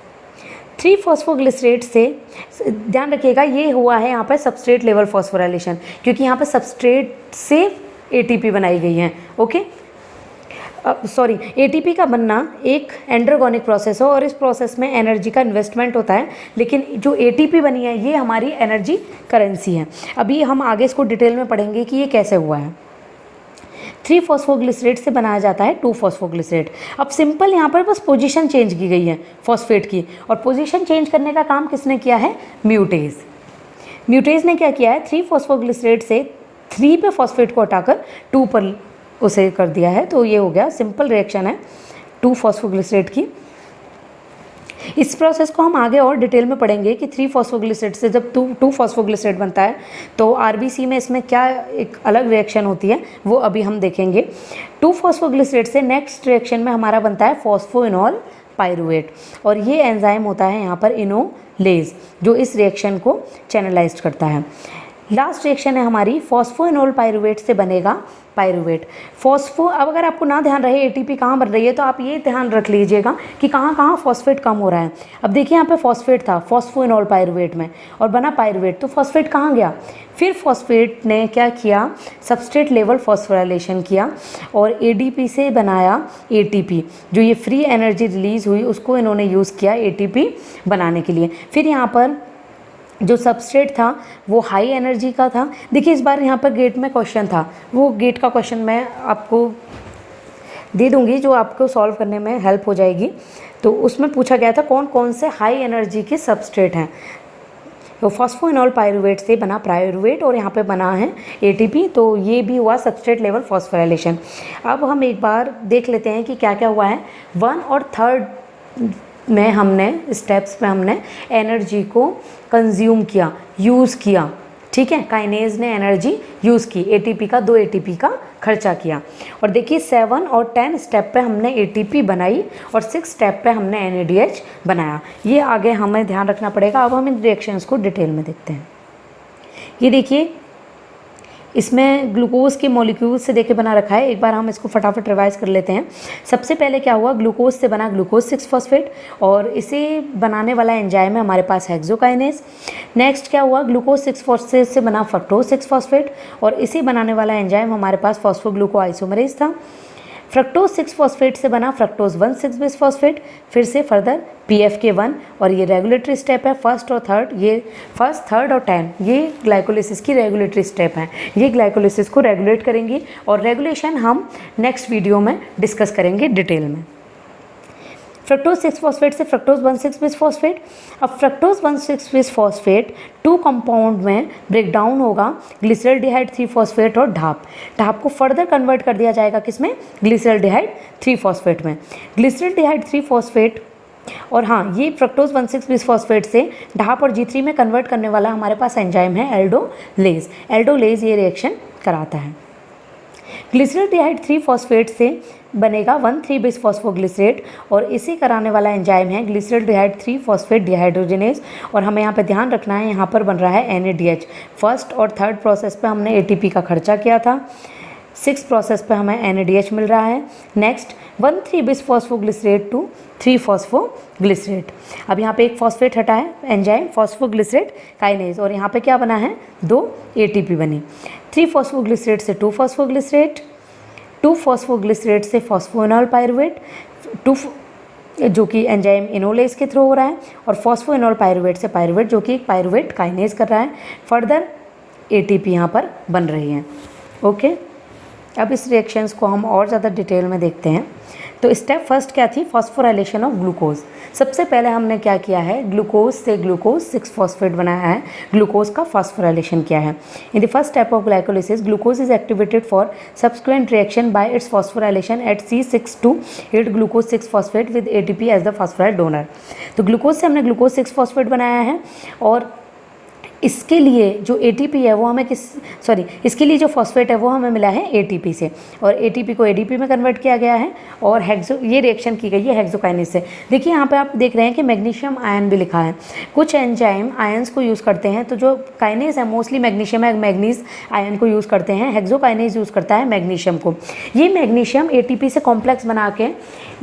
3-फॉस्फोग्लिसरेट से ध्यान रखिएगा ये हुआ है यहाँ पर सबस्ट्रेट लेवल फॉस्फोराइलेशन, क्योंकि यहाँ पर सबस्ट्रेट से ATP बनाई गई है। ओके, ATP का बनना एक एंडरगोनिक प्रोसेस हो और इस प्रोसेस में एनर्जी का इन्वेस्टमेंट होता है, लेकिन जो ATP बनी है ये हमारी एनर्जी करेंसी है। अभी हम आगे इसको डिटेल में पढ़ेंगे कि ये कैसे हुआ है। 3 फॉस्फोग्लिसरेट से बनाया जाता है 2 फॉस्फोग्लिसरेट। अब सिंपल यहाँ पर बस पोजीशन चेंज की गई है फॉस्फेट की, और पोजीशन चेंज करने का काम किसने किया है? म्यूटेज। म्यूटेज ने क्या किया है? 3 फॉस्फोग्लिसरेट से 3 पे फॉस्फेट को हटाकर 2 पर उसे कर दिया है। तो ये हो गया, सिंपल रिएक्शन है 2 फॉस्फोग्लिसरेट की। इस प्रोसेस को हम आगे और डिटेल में पढ़ेंगे कि 3 फॉस्फोग्लिसरेट से जब 2 फॉस्फोग्लिसरेट बनता है तो आरबीसी में इसमें क्या एक अलग रिएक्शन होती है, वो अभी हम देखेंगे। 2 फॉस्फोग्लिसरेट से नेक्स्ट रिएक्शन में हमारा बनता है फॉस्फोइनॉल पाइरुवेट, और ये एंजाइम होता है यहाँ पर इनोलेज, जो इस रिएक्शन को चैनलाइज करता है। लास्ट रिएक्शन है हमारी फॉस्फोइनॉल पाइरुवेट से बनेगा पाइरुवेट। अब अगर आपको ना ध्यान रहे एटीपी कहाँ बन रही है तो आप ये ध्यान रख लीजिएगा कि कहाँ कहाँ फॉस्फेट कम हो रहा है। अब देखिए यहाँ पे फॉस्फेट था फॉस्फोइनॉल पाइरुवेट में और बना पाइरुवेट, तो फॉस्फेट कहाँ गया? फिर फॉस्फेट ने क्या किया? सबस्ट्रेट लेवल फॉस्फोराइलेशन किया और एडीपी से बनाया एटीपी। जो ये फ्री एनर्जी रिलीज हुई उसको इन्होंने यूज़ किया एटीपी बनाने के लिए। फिर यहाँ पर जो सबस्ट्रेट था वो हाई एनर्जी का था। देखिए इस बार यहाँ पर गेट में क्वेश्चन था, वो गेट का क्वेश्चन मैं आपको दे दूँगी जो आपको सॉल्व करने में हेल्प हो जाएगी। तो उसमें पूछा गया था कौन कौन से हाई एनर्जी के सबस्ट्रेट हैं। तो फॉस्फोइनॉल पाइरुवेट से बना पाइरुवेट और यहाँ पे बना है एटीपी, तो ये भी हुआ सबस्ट्रेट लेवल फॉस्फोराइलेशन। अब हम एक बार देख लेते हैं कि क्या क्या हुआ है। 1 और 3 में हमने स्टेप्स में हमने एनर्जी को कंज्यूम किया, यूज़ किया, ठीक है। काइनेज ने एनर्जी यूज़ की, एटीपी का 2 एटीपी का खर्चा किया। और देखिए 7 और 10 स्टेप पे हमने एटीपी बनाई और 6 स्टेप पे हमने एनएडीएच बनाया। ये आगे हमें ध्यान रखना पड़ेगा। अब हम इन रिएक्शंस को डिटेल में देखते हैं। ये देखिए इसमें ग्लूकोज के मॉलिक्यूल से देके बना रखा है। एक बार हम इसको फटाफट रिवाइज कर लेते हैं। सबसे पहले क्या हुआ? ग्लूकोज से बना ग्लूकोज 6 फॉस्फेट और इसे बनाने वाला एंजाइम है हमारे पास हेक्सोकाइनेज। नेक्स्ट क्या हुआ? ग्लूकोज 6 फॉस्फेट से बना फ्रक्टोज 6 फॉस्फेट और इसे बनाने वाला एंजाइम हमारे पास फॉस्फोग्लूको आइसोमरेज था। फ्रक्टोज 6 फॉस्फेट से बना फ्रक्टोज 1 6 बेस फॉस्फेट, फिर से फर्दर PFK1, और ये रेगुलेटरी स्टेप है फर्स्ट और थर्ड। ये फर्स्ट, थर्ड और 10 ये ग्लाइकोलिसिस की रेगुलेटरी स्टेप हैं। ये ग्लाइकोलिसिस को रेगुलेट करेंगी और रेगुलेशन हम नेक्स्ट वीडियो में डिस्कस करेंगे डिटेल में। फ्रक्टोज 6 फॉस्फेट से फ्रक्टोज 1 6 बेस फॉस्फेट। अब फ्रक्टोज 1 6 बेस फॉस्फेट 2 कंपाउंड में ब्रेक डाउन होगा, ग्लिसरॉल्डिहाइड 3 फॉस्फेट और ढाप को फर्दर कन्वर्ट कर दिया जाएगा किसमें? ग्लिसरॉल्डिहाइड 3 फॉस्फेट में। ग्लिसरॉल्डिहाइड 3 फॉस्फेट और हाँ, ये फ्रक्टोज 1 6 बेस फॉस्फेट से ढाप और G3 में कन्वर्ट करने वाला हमारे पास एंजाइम है एल्डोलेज। एल्डोलेज ये रिएक्शन कराता है। ग्लिसरॉल्डिहाइड 3 फॉस्फेट से बनेगा 1 3 बेस फॉस्फोग्लिसरेट और इसे कराने वाला एंजाइम है ग्लिसरॉल्डिहाइड 3 फॉस्फेट डिहाइड्रोजनेज। और हमें यहाँ पे ध्यान रखना है, यहाँ पर बन रहा है NADH। फर्स्ट और थर्ड प्रोसेस पे हमने ATP का खर्चा किया था, 6 प्रोसेस पे हमें NADH मिल रहा है। Next 1 3 bis phosphoglycerate to 3 phosphoglycerate. अब यहाँ पे एक फॉस्फेट हटा है, एंजाइम फॉस्फोग्लिसरेट काइनेज, और यहाँ पे क्या बना है? 2 ATP बनी। 3 फॉस्फोग्लिसरेट से 2 फॉस्फोग्लिसरेट, 2 फॉस्फोग्लिसरेट से फॉस्फोइनॉल पाइरुवेट, 2 जो कि एंजाइम इनोलेज के थ्रू हो रहा है, और फॉस्फोइनॉल पाइरुवेट से पाइरुवेट जो कि एक पाइरुवेट काइनेज कर रहा है। फर्दर ATP यहाँ पर बन रही है। ओके, अब इस रिएक्शंस को हम और ज़्यादा डिटेल में देखते हैं। तो स्टेप फर्स्ट क्या थी? Phosphorylation of glucose. सबसे पहले हमने क्या किया है? ग्लूकोज से ग्लूकोज 6 फॉस्फेट बनाया है, ग्लूकोज का फॉस्फोराइलेशन किया है। In the first step of glycolysis glucose is activated for subsequent reaction by its phosphorylation at C6 to 8 glucose 6 phosphate with ATP as the phosphoryl donor. तो glucose से हमने glucose 6 phosphate बनाया है और इसके लिए जो ATP है वो हमें इसके लिए जो फॉस्फेट है वो हमें मिला है ATP से, और ATP को ADP में कन्वर्ट किया गया है और ये रिएक्शन की गई है हेक्सोकाइनेज से। देखिए यहाँ पे आप देख रहे हैं कि मैग्नीशियम आयन भी लिखा है। कुछ एंजाइम आयंस को यूज़ करते हैं, तो जो काइनेज है मोस्टली मैग्नीशियम है, मैग्नीज आयन को यूज़ करते हैं। हेक्सोकाइनेज यूज़ करता है मैग्नीशियम को। ये मैग्नीशियम ATP से कॉम्प्लेक्स बना के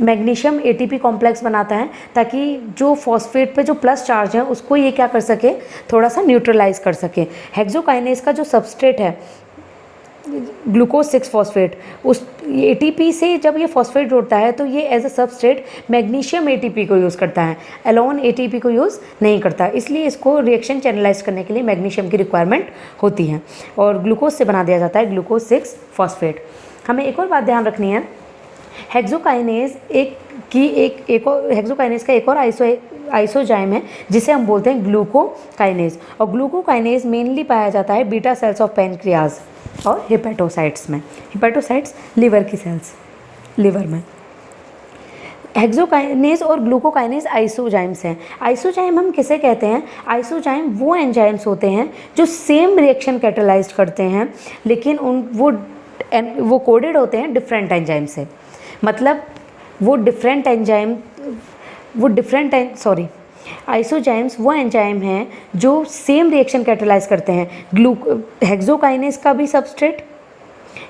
मैग्नीशियम ATP कॉम्प्लेक्स बनाता है ताकि जो फॉस्फेट पे जो प्लस चार्ज है उसको ये क्या कर सके? थोड़ा सा न्यूट्रलाइज कर सके। हेक्सोकाइनेज का जो सबस्ट्रेट है ग्लूकोज 6 फॉस्फेट, उस ATP से जब ये फॉस्फेट जोड़ता है तो ये as a substrate magnesium ATP को यूज़ करता है, एलोन ATP को यूज़ नहीं करता। इसलिए इसको रिएक्शन चैनलाइज करने के लिए मैग्नीशियम की रिक्वायरमेंट होती है और ग्लूकोज से बना दिया जाता है ग्लूकोज 6 फॉस्फेट। हमें एक और बात ध्यान रखनी है, हेक्सोकाइनेज हेक्सोकाइनेज का एक और आइसोजाइम है जिसे हम बोलते हैं ग्लूकोकाइनेज। और ग्लूकोकाइनेज मेनली पाया जाता है बीटा सेल्स ऑफ पैनक्रियाज और हिपेटोसाइट्स में। हिपेटोसाइट्स लिवर की सेल्स, लिवर में। हेक्सोकाइनेज और ग्लूकोकाइनेज आइसोजाइम्स हैं। आइसोजाइम हम किसे कहते हैं? आइसोजाइम वो एंजाइम्स होते हैं जो सेम रिएक्शन कैटेलाइज करते हैं, लेकिन वो कोडेड होते हैं डिफरेंट एंजाइम से। मतलब आइसोजाइम्स वो एंजाइम हैं जो सेम रिएक्शन कैटेलाइज करते हैं। हेक्सोकाइनेज का भी सबस्ट्रेट,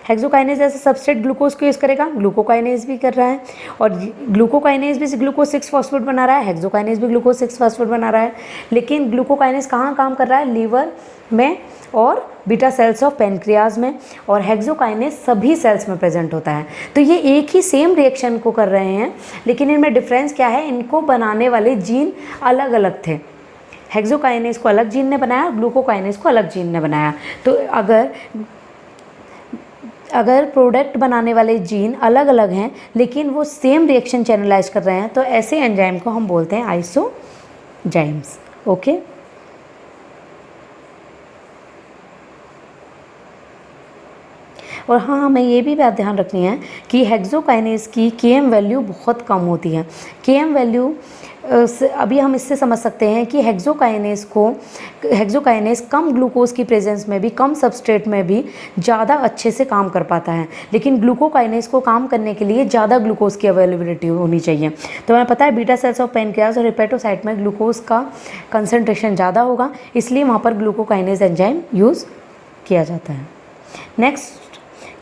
हेक्सोकाइनेज ऐसे सबस्ट्रेट ग्लूकोज को यूज़ करेगा, ग्लूकोकाइनेज भी कर रहा है, और ग्लूकोकाइनेज भी ग्लूकोज 6 फॉस्फेट बना रहा है, हेक्सोकाइनेज भी ग्लूकोज 6 फॉस्फेट बना रहा है। लेकिन ग्लूकोकाइनेज कहाँ काम कर रहा है? लीवर में और बीटा सेल्स ऑफ पैनक्रियाज में, और हेक्सोकाइनेज सभी सेल्स में प्रेजेंट होता है। तो ये एक ही सेम रिएक्शन को कर रहे हैं, लेकिन इनमें डिफरेंस क्या है? इनको बनाने वाले जीन अलग अलग थे। हेक्सोकाइनेज को अलग जीन ने बनाया, ग्लूकोकाइनेज को अलग जीन ने बनाया। तो अगर प्रोडक्ट बनाने वाले जीन अलग अलग हैं लेकिन वो सेम रिएक्शन चैनलाइज कर रहे हैं, तो ऐसे एंजाइम को हम बोलते हैं आइसोजाइम्स। ओके, और हाँ, हमें ये भी बात ध्यान रखनी है कि हेक्सोकाइनेज की Km वैल्यू बहुत कम होती है। Km वैल्यू अभी हम इससे समझ सकते हैं कि हेक्सोकाइनेज कम ग्लूकोज की प्रेजेंस में भी, कम सबस्ट्रेट में भी ज़्यादा अच्छे से काम कर पाता है, लेकिन ग्लूकोकाइनेज को काम करने के लिए ज़्यादा ग्लूकोज की अवेलेबिलिटी होनी चाहिए। तो हमें पता है बीटा सेल्स ऑफ पैनक्रियाज और हिपेटोसाइट में ग्लूकोज का कंसनट्रेशन ज़्यादा होगा, इसलिए वहाँ पर ग्लूकोकाइनेज एंजाइम यूज़ किया जाता है। Next,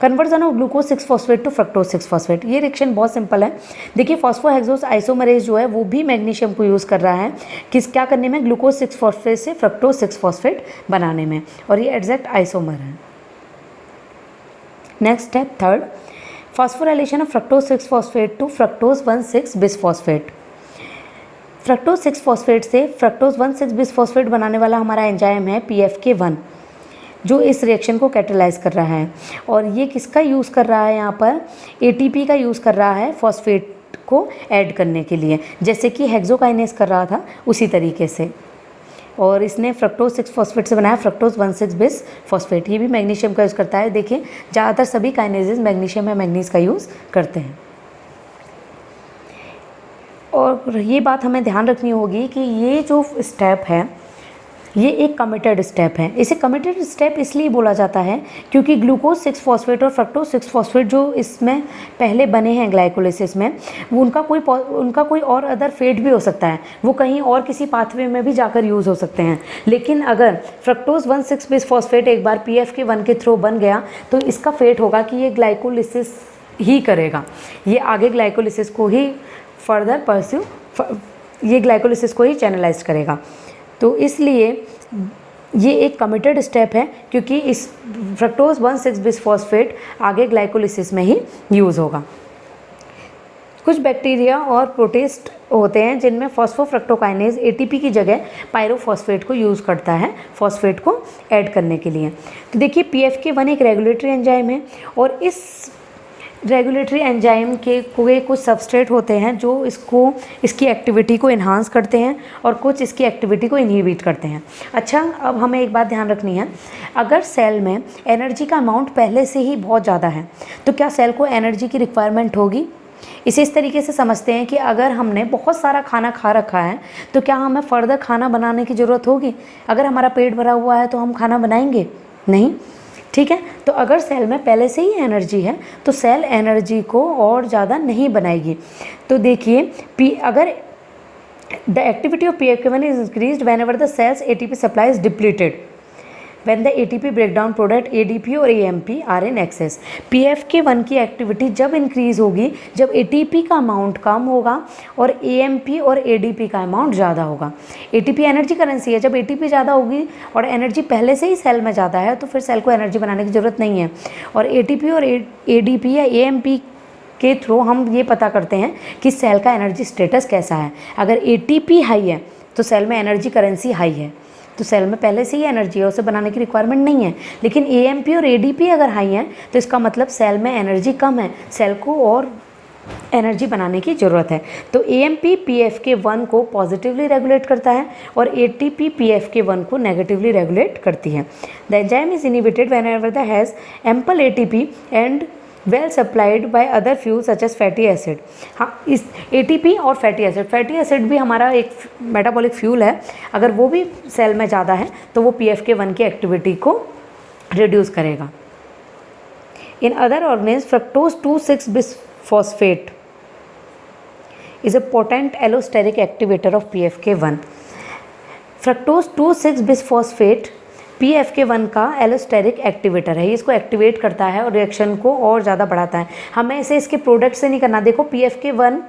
conversion of glucose 6 phosphate to fructose 6 phosphate. ये रिएक्शन बहुत सिंपल है। देखिए, फॉस्फोहेक्सोस आइसोमरेज जो है वो भी मैग्नीशियम को यूज़ कर रहा है क्या करने में? ग्लूकोज 6 फॉस्फेट से फ्रक्टोज 6 फॉस्फेट बनाने में, और ये एग्जैक्ट आइसोमर है। Next step, third, phosphorylation of fructose 6 phosphate to fructose 1,6 bisphosphate. Fructose 6 phosphate से फ्रक्टोज 1,6 बिसफॉस्फेट बनाने वाला हमारा एंजाइम है PFK1, जो इस रिएक्शन को कैटेलाइज कर रहा है। और ये किसका यूज़ कर रहा है? यहाँ पर ATP का यूज़ कर रहा है फॉस्फेट को ऐड करने के लिए, जैसे कि हेक्सोकाइनेज कर रहा था उसी तरीके से। और इसने फ्रक्टोज 6 फॉस्फेट से बनाया फ्रक्टोज 1,6 बिस फॉस्फेट। ये भी मैग्नीशियम का यूज़ करता है। देखिए, ज़्यादातर सभी काइनेजेस मैग्नीशियम या मैग्नीज का यूज़ करते हैं। और ये बात हमें ध्यान रखनी होगी कि ये जो स्टेप है ये एक कमिटेड स्टेप है। इसे कमिटेड स्टेप इसलिए बोला जाता है क्योंकि ग्लूकोज 6 फॉस्फेट और फ्रक्टोज 6 फॉस्फेट जो इसमें पहले बने हैं ग्लाइकोलिसिस में, वो उनका कोई और अदर फेट भी हो सकता है, वो कहीं और किसी पाथवे में भी जाकर यूज़ हो सकते हैं। लेकिन अगर फ्रक्टोज 1,6 बिस फॉस्फेट एक बार PFK1 के थ्रू बन गया तो इसका फेट होगा कि ये ग्लाइकोलिसिस ही करेगा, ये आगे ग्लाइकोलिसिस को ही ये ग्लाइकोलिसिस को ही चैनलाइज करेगा। तो इसलिए ये एक कमिटेड स्टेप है क्योंकि इस फ्रक्टोज 1,6 बिसफॉस्फेट आगे ग्लाइकोलिसिस में ही यूज़ होगा। कुछ बैक्टीरिया और प्रोटिस्ट होते हैं जिनमें फॉस्फोफ्रक्टोकाइनेज ATP की जगह पायरोफॉस्फेट को यूज़ करता है फॉस्फेट को ऐड करने के लिए। तो देखिए, PFK1 एक रेगुलेटरी एंजाइम है, और इस रेगुलेटरी एंजाइम के कुछ सबस्ट्रेट होते हैं जो इसकी एक्टिविटी को इन्हांस करते हैं और कुछ इसकी एक्टिविटी को इनहिबिट करते हैं। अच्छा, अब हमें एक बात ध्यान रखनी है, अगर सेल में एनर्जी का अमाउंट पहले से ही बहुत ज़्यादा है तो क्या सेल को एनर्जी की रिक्वायरमेंट होगी? इसे इस तरीके से समझते हैं कि अगर हमने बहुत सारा खाना खा रखा है तो क्या हमें फर्दर खाना बनाने की ज़रूरत होगी? अगर हमारा पेट भरा हुआ है तो हम खाना बनाएंगे नहीं, ठीक है। तो अगर सेल में पहले से ही एनर्जी है तो सेल एनर्जी को और ज़्यादा नहीं बनाएगी। तो देखिए, अगर the activity of PFK1 is increased whenever the cell's ATP supply is depleted when the ATP breakdown product ADP और AMP are in excess। PFK1 की एक्टिविटी जब इंक्रीज़ होगी जब ATP का अमाउंट कम होगा और AMP और ADP का अमाउंट ज़्यादा होगा। ATP एनर्जी करेंसी है, जब ATP ज़्यादा होगी और एनर्जी पहले से ही सेल में ज़्यादा है तो फिर सेल को एनर्जी बनाने की ज़रूरत नहीं है। और ATP और ADP या AMP के थ्रू हम ये पता करते हैं कि सेल का एनर्जी स्टेटस कैसा है। अगर ATP हाई है तो सेल में एनर्जी करेंसी हाई है, तो सेल में पहले से ही एनर्जी है, उसे बनाने की रिक्वायरमेंट नहीं है। लेकिन AMP और ADP अगर हाई है तो इसका मतलब सेल में एनर्जी कम है, सेल को और एनर्जी बनाने की ज़रूरत है। तो AMP PFK1 को पॉजिटिवली रेगुलेट करता है और ATP PFK1 को नेगेटिवली रेगुलेट करती है। The enzyme is inhibited whenever the has ample ATP and well supplied by other fuel such as fatty acid. हाँ, इस ATP और फैटी एसिड भी हमारा एक मेटाबॉलिक फ्यूल है। अगर वो भी सेल में ज़्यादा है तो वो PFK1 की एक्टिविटी को रिड्यूस करेगा। In other organism fructose 2,6-bisphosphate is a potent allosteric activator of PFK1. Fructose 2,6-bisphosphate PFK1 का एलोस्टेरिक एक्टिवेटर है, ये इसको एक्टिवेट करता है और रिएक्शन को और ज़्यादा बढ़ाता है। हमें इसे इसके प्रोडक्ट से नहीं करना। देखो PFK1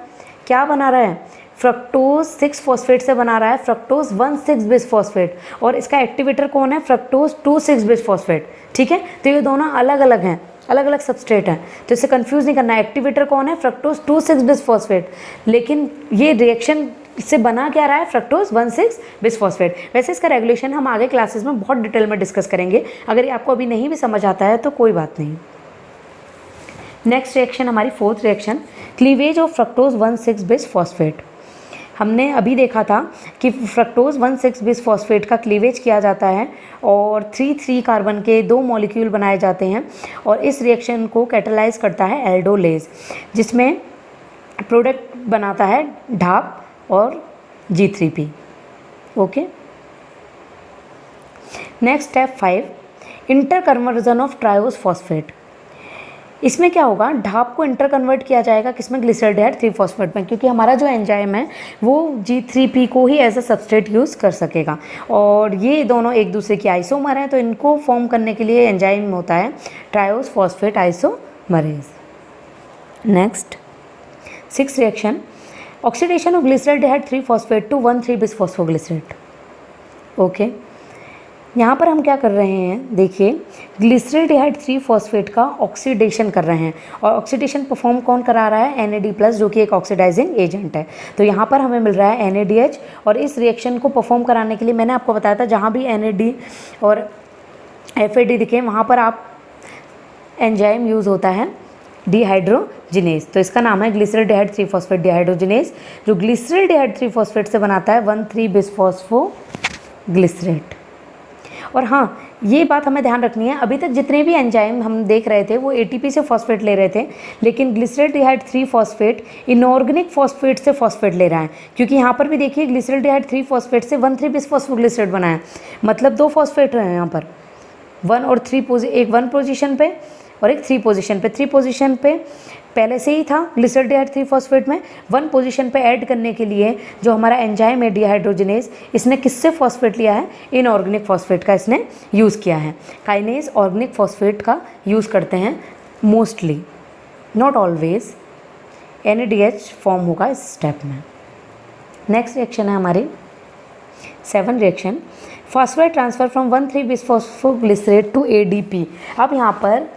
क्या बना रहा है, फ्रक्टोज 6-फॉस्फेट से बना रहा है फ्रक्टोज 1,6-bisphosphate और इसका एक्टिवेटर कौन है, फ्रक्टोज 2,6-bisphosphate। ठीक है, तो ये दोनों अलग अलग हैं, अलग अलग सबस्ट्रेट हैं, तो इसे कंफ्यूज नहीं करना है। एक्टिवेटर कौन है, फ्रक्टोज 2,6-bisphosphate, लेकिन ये रिएक्शन इससे बना क्या रहा है, फ्रक्टोज 1,6-bisphosphate। वैसे इसका रेगुलेशन हम आगे क्लासेस में बहुत डिटेल में डिस्कस करेंगे, अगर ये आपको अभी नहीं भी समझ आता है तो कोई बात नहीं। नेक्स्ट रिएक्शन हमारी fourth reaction, cleavage of fructose 1,6-bisphosphate। हमने अभी देखा था कि फ्रक्टोज 1,6-bisphosphate का क्लीवेज किया जाता है और 3,3 कार्बन के 2 मॉलिक्यूल बनाए जाते हैं और इस रिएक्शन को कैटालाइज करता है एल्डोलेज, जिसमें प्रोडक्ट बनाता है ढाप और G3P। Okay, next step 5, inter conversion of triose phosphate. इसमें क्या होगा, ढाप को इंटर कन्वर्ट किया जाएगा किसमें, ग्लिसरॉल्डिहाइड 3-फॉस्फेट में, क्योंकि हमारा जो एंजाइम है वो G3P को ही एज अ सबस्ट्रेट यूज़ कर सकेगा और ये दोनों एक दूसरे की आइसोमर हैं, तो इनको फॉर्म करने के लिए एंजाइम होता है triose phosphate isomerase. Next 6th reaction, oxidation of glyceraldehyde three phosphate to 1,3-bisphosphoglycerate। Okay, यहाँ पर हम क्या कर रहे हैं, देखिए ग्लिसरॉल्डिहाइड 3-फॉस्फेट का ऑक्सीडेशन कर रहे हैं और ऑक्सीडेशन परफॉर्म कौन करा रहा है, NAD+, जो कि एक ऑक्सीडाइजिंग एजेंट है। तो यहाँ पर हमें मिल रहा है NADH और इस रिएक्शन को परफॉर्म कराने के लिए मैंने आपको बताया था जहाँ भी NAD और FAD दिखे वहाँ पर आप एंजाइम यूज़ होता है डिहाइड्रोजिनेज, तो इसका नाम है ग्लिसरॉल्डिहाइड 3-फॉस्फेट डिहाइड्रोजिनेज, जो ग्लिसरॉल्डिहाइड 3-फॉस्फेट से बनाता है 1,3-bisphosphoglycerate। और हाँ, ये बात हमें ध्यान रखनी है, अभी तक जितने भी एंजाइम हम देख रहे थे वो ATP से फॉस्फेट ले रहे थे, लेकिन ग्लिसरॉल्डिहाइड 3-फॉस्फेट इनऑर्गेनिक फॉस्फेट से फॉस्फेट ले रहा है, क्योंकि यहाँ पर भी देखिए ग्लिसरॉल्डिहाइड 3-फॉस्फेट से 1,3-bisphosphoglycerate बना है, मतलब 2 फॉस्फेट हैं यहाँ पर, 1 और 3 एक 1 पोजीशन पे और एक 3 पोजीशन पे। 3 पोजीशन पे पहले से ही था ग्लिसरॉल्डिहाइड 3-फॉस्फेट में, 1 पोजीशन पे ऐड करने के लिए जो हमारा एंजाइम है डिहाइड्रोजिनेज, इसने किससे फॉस्फेट लिया है, इनऑर्गेनिक फॉस्फेट का इसने यूज़ किया है। काइनेज ऑर्गेनिक फॉस्फेट का यूज़ करते हैं mostly, not always. NADH form होगा इस स्टेप में। नेक्स्ट रिएक्शन है हमारी 7 reaction, phosphate transfer from 1,3-bisphosphoglycerate to ADP। अब यहाँ पर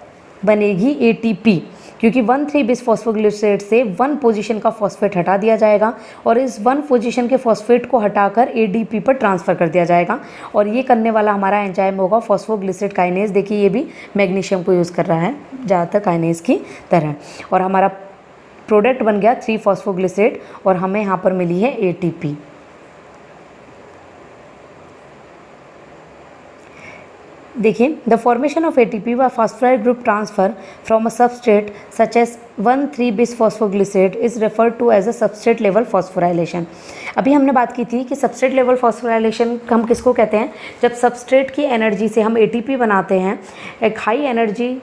बनेगी ATP, क्योंकि 1,3-bisphosphoglycerate से 1 पोजीशन का फॉस्फेट हटा दिया जाएगा और इस 1 पोजीशन के फॉस्फेट को हटाकर ADP पर ट्रांसफ़र कर दिया जाएगा और ये करने वाला हमारा एंजाइम होगा फॉस्फोग्लिसरेट काइनेज। देखिए ये भी मैग्नीशियम को यूज़ कर रहा है ज़्यादातर काइनेज की तरह, और हमारा प्रोडक्ट बन गया 3-फॉस्फोग्लिसरेट और हमें यहाँ पर मिली है ATP। देखिए, द फॉर्मेशन ऑफ ATP व phosphoryl group transfer from a substrate such as 1,3-bisphosphoglycerate is referred to as a substrate level phosphorylation. अभी हमने बात की थी कि सबस्ट्रेट लेवल फॉस्फोराइलेशन हम किसको कहते हैं, जब सबस्ट्रेट की एनर्जी से हम ATP बनाते हैं, एक हाई एनर्जी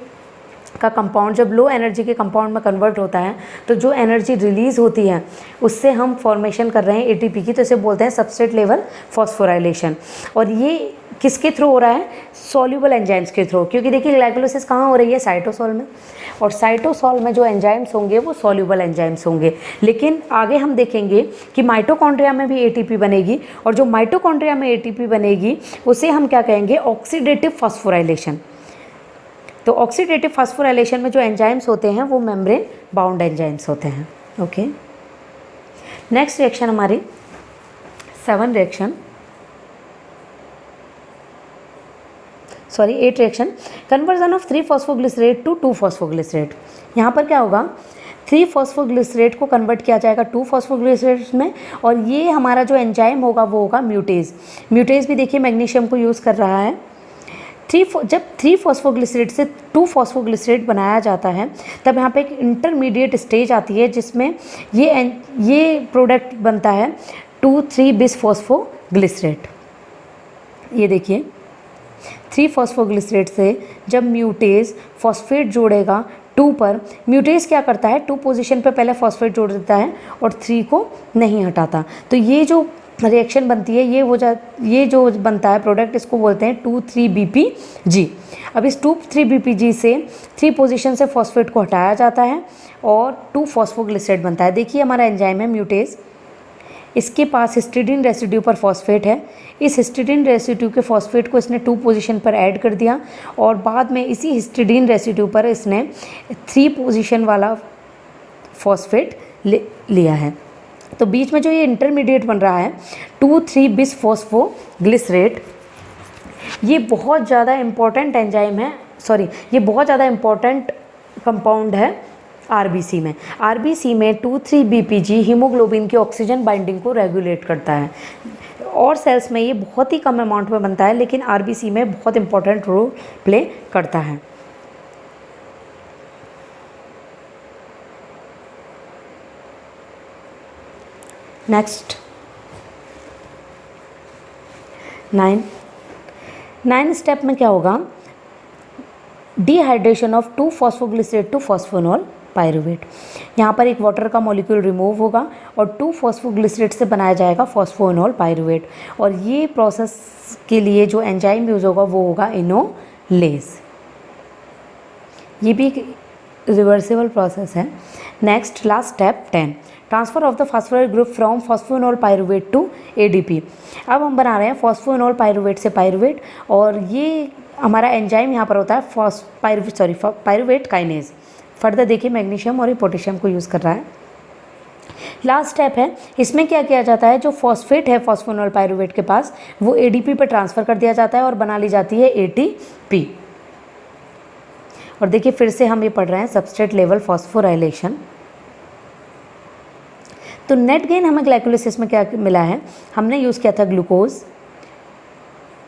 का कंपाउंड जब लो एनर्जी के कंपाउंड में कन्वर्ट होता है तो जो एनर्जी रिलीज़ होती है उससे हम फॉर्मेशन कर रहे हैं ATP की, तो इसे बोलते हैं सबस्ट्रेट लेवल फॉस्फोराइलेशन। और ये किसके थ्रू हो रहा है, सॉल्यूबल एंजाइम्स के थ्रू, क्योंकि देखिए ग्लाइकोलाइसिस कहाँ हो रही है, साइटोसॉल में, और साइटोसॉल में जो एंजाइम्स होंगे वो सॉल्यूबल एंजाइम्स होंगे। लेकिन आगे हम देखेंगे कि माइटोकॉन्ड्रिया में भी ATP बनेगी और जो माइटोकॉन्ड्रिया में ATP बनेगी उसे हम क्या कहेंगे, ऑक्सीडेटिव फॉस्फोराइलेशन। तो ऑक्सीडेटिव फॉस्फोराइलेशन में जो एंजाइम्स होते हैं वो मेम्ब्रेन बाउंड एंजाइम्स होते हैं। ओके, नेक्स्ट रिएक्शन हमारी 7 reaction, sorry 8 reaction, conversion of 3 phosphoglycerate to 2 phosphoglycerate. यहाँ पर क्या होगा, 3 फॉस्फोग्लिसरेट को कन्वर्ट किया जाएगा 2 फॉस्फोग्लिसरेट में, और ये हमारा जो एंजाइम होगा वो होगा म्यूटेज। म्यूटेज भी देखिए मैग्नीशियम को यूज़ कर रहा है। जब 3 फॉस्फोग्लिसरेट से 2 फॉस्फोग्लिसरेट बनाया जाता है तब यहाँ पे एक इंटरमीडिएट स्टेज आती है जिसमें ये प्रोडक्ट बनता है 2,3 बिस फॉस्फोग्लिसरेट। ये देखिए 3 फॉस्फोग्लिसरेट से जब म्यूटेज फॉस्फेट जोड़ेगा 2 पर, म्यूटेज क्या करता है 2 पोजीशन पे पहले फॉस्फेट जोड़ देता है और 3 को नहीं हटाता। तो ये जो रिएक्शन बनती है ये जो बनता है प्रोडक्ट, इसको बोलते हैं 2,3-BPG। अब इस 2,3-BPG से 3 पोजीशन से फॉस्फेट को हटाया जाता है और 2 फॉस्फोग्लिसरेट बनता है। देखिए हमारा एंजाइम है म्यूटेज, इसके पास हिस्टिडीन रेसिड्यू पर फॉस्फेट है। इस हिस्टिडीन रेसिड्यू के फॉस्फेट को इसने 2 पोजीशन पर ऐड कर दिया और बाद में इसी हिस्टिडीन रेसिड्यू पर इसने 3 पोजीशन वाला फॉस्फेट लिया है। तो बीच में जो ये इंटरमीडिएट बन रहा है 2,3 बिस फॉस्फोग्लिसरेट, ये बहुत ज़्यादा इम्पॉर्टेंट एंजाइम है, सॉरी ये बहुत ज़्यादा इम्पॉर्टेंट कंपाउंड है आरबीसी में। आरबीसी में 2,3-BPG हीमोग्लोबिन की ऑक्सीजन बाइंडिंग को रेगुलेट करता है, और सेल्स में ये बहुत ही कम अमाउंट में बनता है लेकिन आरबीसी में बहुत इंपॉर्टेंट रोल प्ले करता है। नेक्स्ट 9 स्टेप में क्या होगा, dehydration of 2 phosphoglycerate to phosphoenol pyruvate. यहाँ पर एक वाटर का मॉलिक्यूल रिमूव होगा और 2 फॉस्फोग्लिसरेट से बनाया जाएगा फॉस्फोनॉल पायरुवेट, और ये प्रोसेस के लिए जो एंजाइम यूज़ होगा वो होगा इनोलेज। ये भी एक रिवर्सिबल प्रोसेस है। Next last step 10, transfer of the phosphoryl group from phosphoenol pyruvate to ADP. अब हम बना रहे हैं फॉस्फोनॉल पायरुवेट से पायरुवेट, और ये हमारा एंजाइम यहाँ पर होता है पायरुवेट काइनेज। फर्दर देखिए मैग्नीशियम और पोटेशियम को यूज़ कर रहा है। लास्ट स्टेप है, इसमें क्या किया जाता है, जो फॉस्फेट है फॉस्फोनॉल पायरुवेट के पास वो एडीपी पर ट्रांसफ़र कर दिया जाता है और बना ली जाती है एटीपी। और देखिए फिर से हम ये पढ़ रहे हैं सबस्ट्रेट लेवल फॉस्फोराइलेशन। तो नेट गेन हमें ग्लाइकोलिसिस में क्या मिला है, हमने यूज़ किया था glucose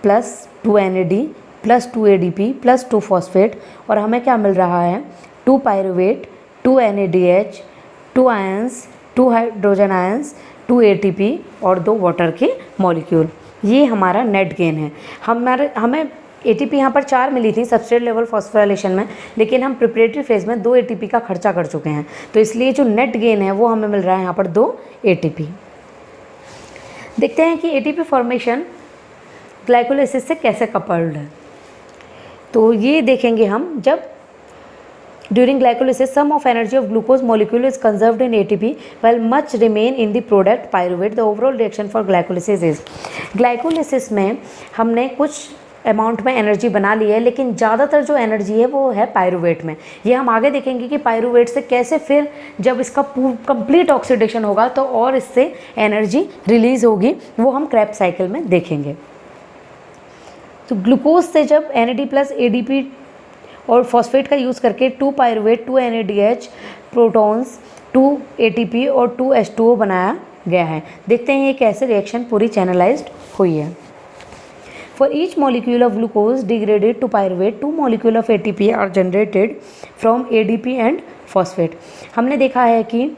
plus 2 NAD plus 2 ADP plus 2 phosphate, और हमें क्या मिल रहा है 2 pyruvate 2 NADH 2 ions 2 hydrogen ions 2 ATP और 2 वाटर के मॉलिक्यूल। ये हमारा नेट गेन है। हमें ATP यहाँ पर 4 मिली थी सबस्ट्रेट लेवल फॉस्फोराइलेशन में, लेकिन हम प्रिपरेटरी फेज में 2 ATP का खर्चा कर चुके हैं, तो इसलिए जो नेट गेन है वो हमें मिल रहा है यहाँ पर 2 ATP। देखते हैं कि ATP फॉर्मेशन ग्लाइकोलिसिस से कैसे कपल्ड है। तो ये देखेंगे हम, जब during glycolysis some of energy of glucose molecule is conserved in ATP while much remain in the product pyruvate, the overall reaction for glycolysis is। Glycolysis में हमने कुछ अमाउंट में एनर्जी बना ली है, लेकिन ज़्यादातर जो एनर्जी है वो है पायरुवेट में। ये हम आगे देखेंगे कि पायरुवेट से कैसे फिर जब इसका कंप्लीट ऑक्सीडेशन होगा तो और इससे एनर्जी रिलीज़ होगी, वो हम क्रेब्स साइकिल में देखेंगे। तो ग्लूकोज से जब NAD प्लस ADP और फॉस्फेट का यूज़ करके 2 पायरुवेट 2 NADH प्रोटॉन्स 2 ATP और 2 H2O बनाया गया है। देखते हैं ये कैसे रिएक्शन पूरी चैनलाइज्ड हुई है। For each molecule of glucose degraded to pyruvate, 2 molecule of ATP are generated from ADP and phosphate। हमने देखा है कि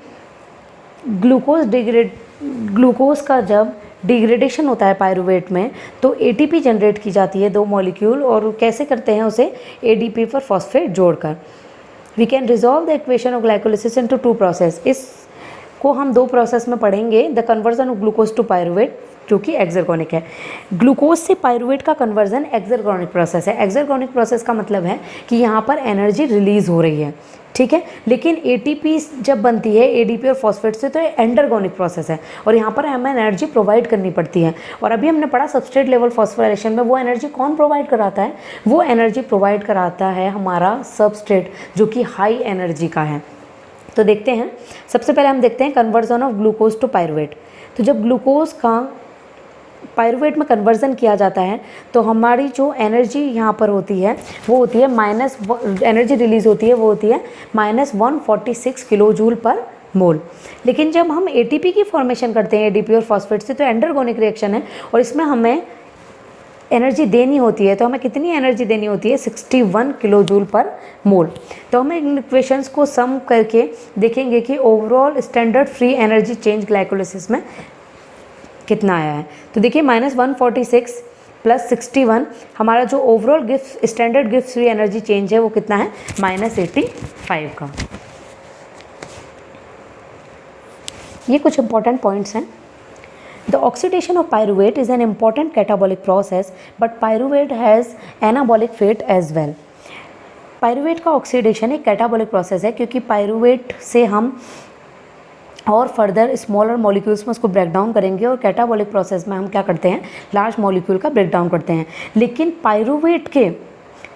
ग्लूकोज का जब डिग्रेडेशन होता है पायरुवेट में तो ATP जनरेट की जाती है 2 मॉलिक्यूल, और कैसे करते हैं उसे ADP पर फॉस्फेट जोड़कर। We can resolve the equation of glycolysis into 2 process. इसको हम 2 प्रोसेस में पढ़ेंगे। The conversion of glucose to pyruvate जो कि एक्सर्गोनिक है। ग्लूकोज से पायरुवेट का कन्वर्जन एक्सर्गोनिक प्रोसेस है। एक्सर्गोनिक प्रोसेस का मतलब है कि यहाँ पर एनर्जी रिलीज़ हो रही है, ठीक है, लेकिन ATP जब बनती है ADP और फॉस्फेट से तो ये एंडरगोनिक प्रोसेस है और यहाँ पर हमें एनर्जी प्रोवाइड करनी पड़ती है। और अभी हमने पढ़ा सबस्ट्रेट लेवल फॉस्फोराइलेशन में वो एनर्जी कौन प्रोवाइड कराता है, वो एनर्जी प्रोवाइड कराता है हमारा सबस्ट्रेट जो कि हाई एनर्जी का है। तो देखते हैं, सबसे पहले हम देखते हैं conversion of glucose to pyruvate. तो जब ग्लूकोज का पायरूवेट में कन्वर्जन किया जाता है तो हमारी जो एनर्जी यहाँ पर होती है वो होती है एनर्जी रिलीज होती है वो होती है -146 किलो जूल पर मोल। लेकिन जब हम एटीपी की फॉर्मेशन करते हैं एडीपी और फॉस्फेट से, तो एंडरगोनिक रिएक्शन है और इसमें हमें एनर्जी देनी होती है। तो हमें कितनी एनर्जी देनी होती है? 61 किलो जूल पर मोल। तो हम इन इक्वेशंस को सम करके देखेंगे कि overall standard free energy change glycolysis में कितना आया है। तो देखिए -146 + 61 हमारा जो overall gift standard gift free energy change है वो कितना है? -85 का। ये कुछ इंपॉर्टेंट पॉइंट्स हैं। The oxidation of pyruvate is an important catabolic process, but pyruvate has anabolic fate as well. Pyruvate का ऑक्सीडेशन एक कैटाबॉलिक प्रोसेस है क्योंकि पायरूवेट से हम और फर्दर स्मॉलर मॉलिक्यूल्स में उसको ब्रेक डाउन करेंगे और कैटाबॉलिक प्रोसेस में हम क्या करते हैं? लार्ज मॉलिक्यूल का ब्रेक डाउन करते हैं। लेकिन पायरूवेट के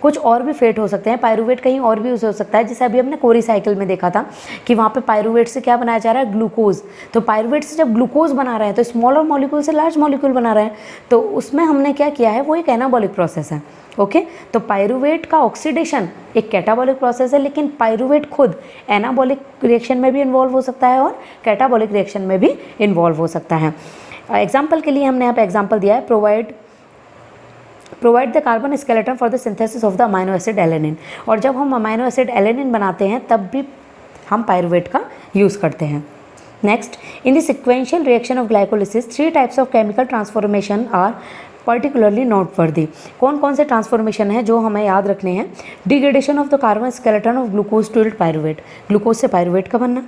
कुछ और भी फेट हो सकते हैं, पायरूवेट कहीं और भी यूज़ हो सकता है। जैसे अभी हमने कोरी साइकिल में देखा था कि वहाँ पे पायरूवेट से क्या बनाया जा रहा है? ग्लूकोज। तो पायरूवेट से जब ग्लूकोज बना रहे हैं तो स्मॉलर मॉलिक्यूल से लार्ज मॉलिक्यूल बना रहे हैं, तो उसमें हमने क्या किया है? वो एक एनाबॉलिक प्रोसेस है। ओके, तो पायरूवेट का ऑक्सीडेशन एक कैटाबॉलिक प्रोसेस है, लेकिन पायरूवेट खुद एनाबॉलिक रिएक्शन में भी इन्वॉल्व हो सकता है और कैटाबॉलिक रिएक्शन में भी इन्वॉल्व हो सकता है। एग्जाम्पल के लिए हमने यहाँ पे एग्जाम्पल दिया है, provide the carbon skeleton for the synthesis of the amino acid alanine. और जब हम अमाइनो एसिड एलेनिन बनाते हैं तब भी हम पायरूवेट का यूज़ करते हैं। Next, in the sequential reaction of glycolysis 3 types of chemical transformation are particularly noteworthy. कौन कौन से ट्रांसफॉर्मेशन है जो हमें याद रखने हैं? Degradation of the carbon skeleton of glucose to pyruvate, glucose से पायरूवेट का बनना।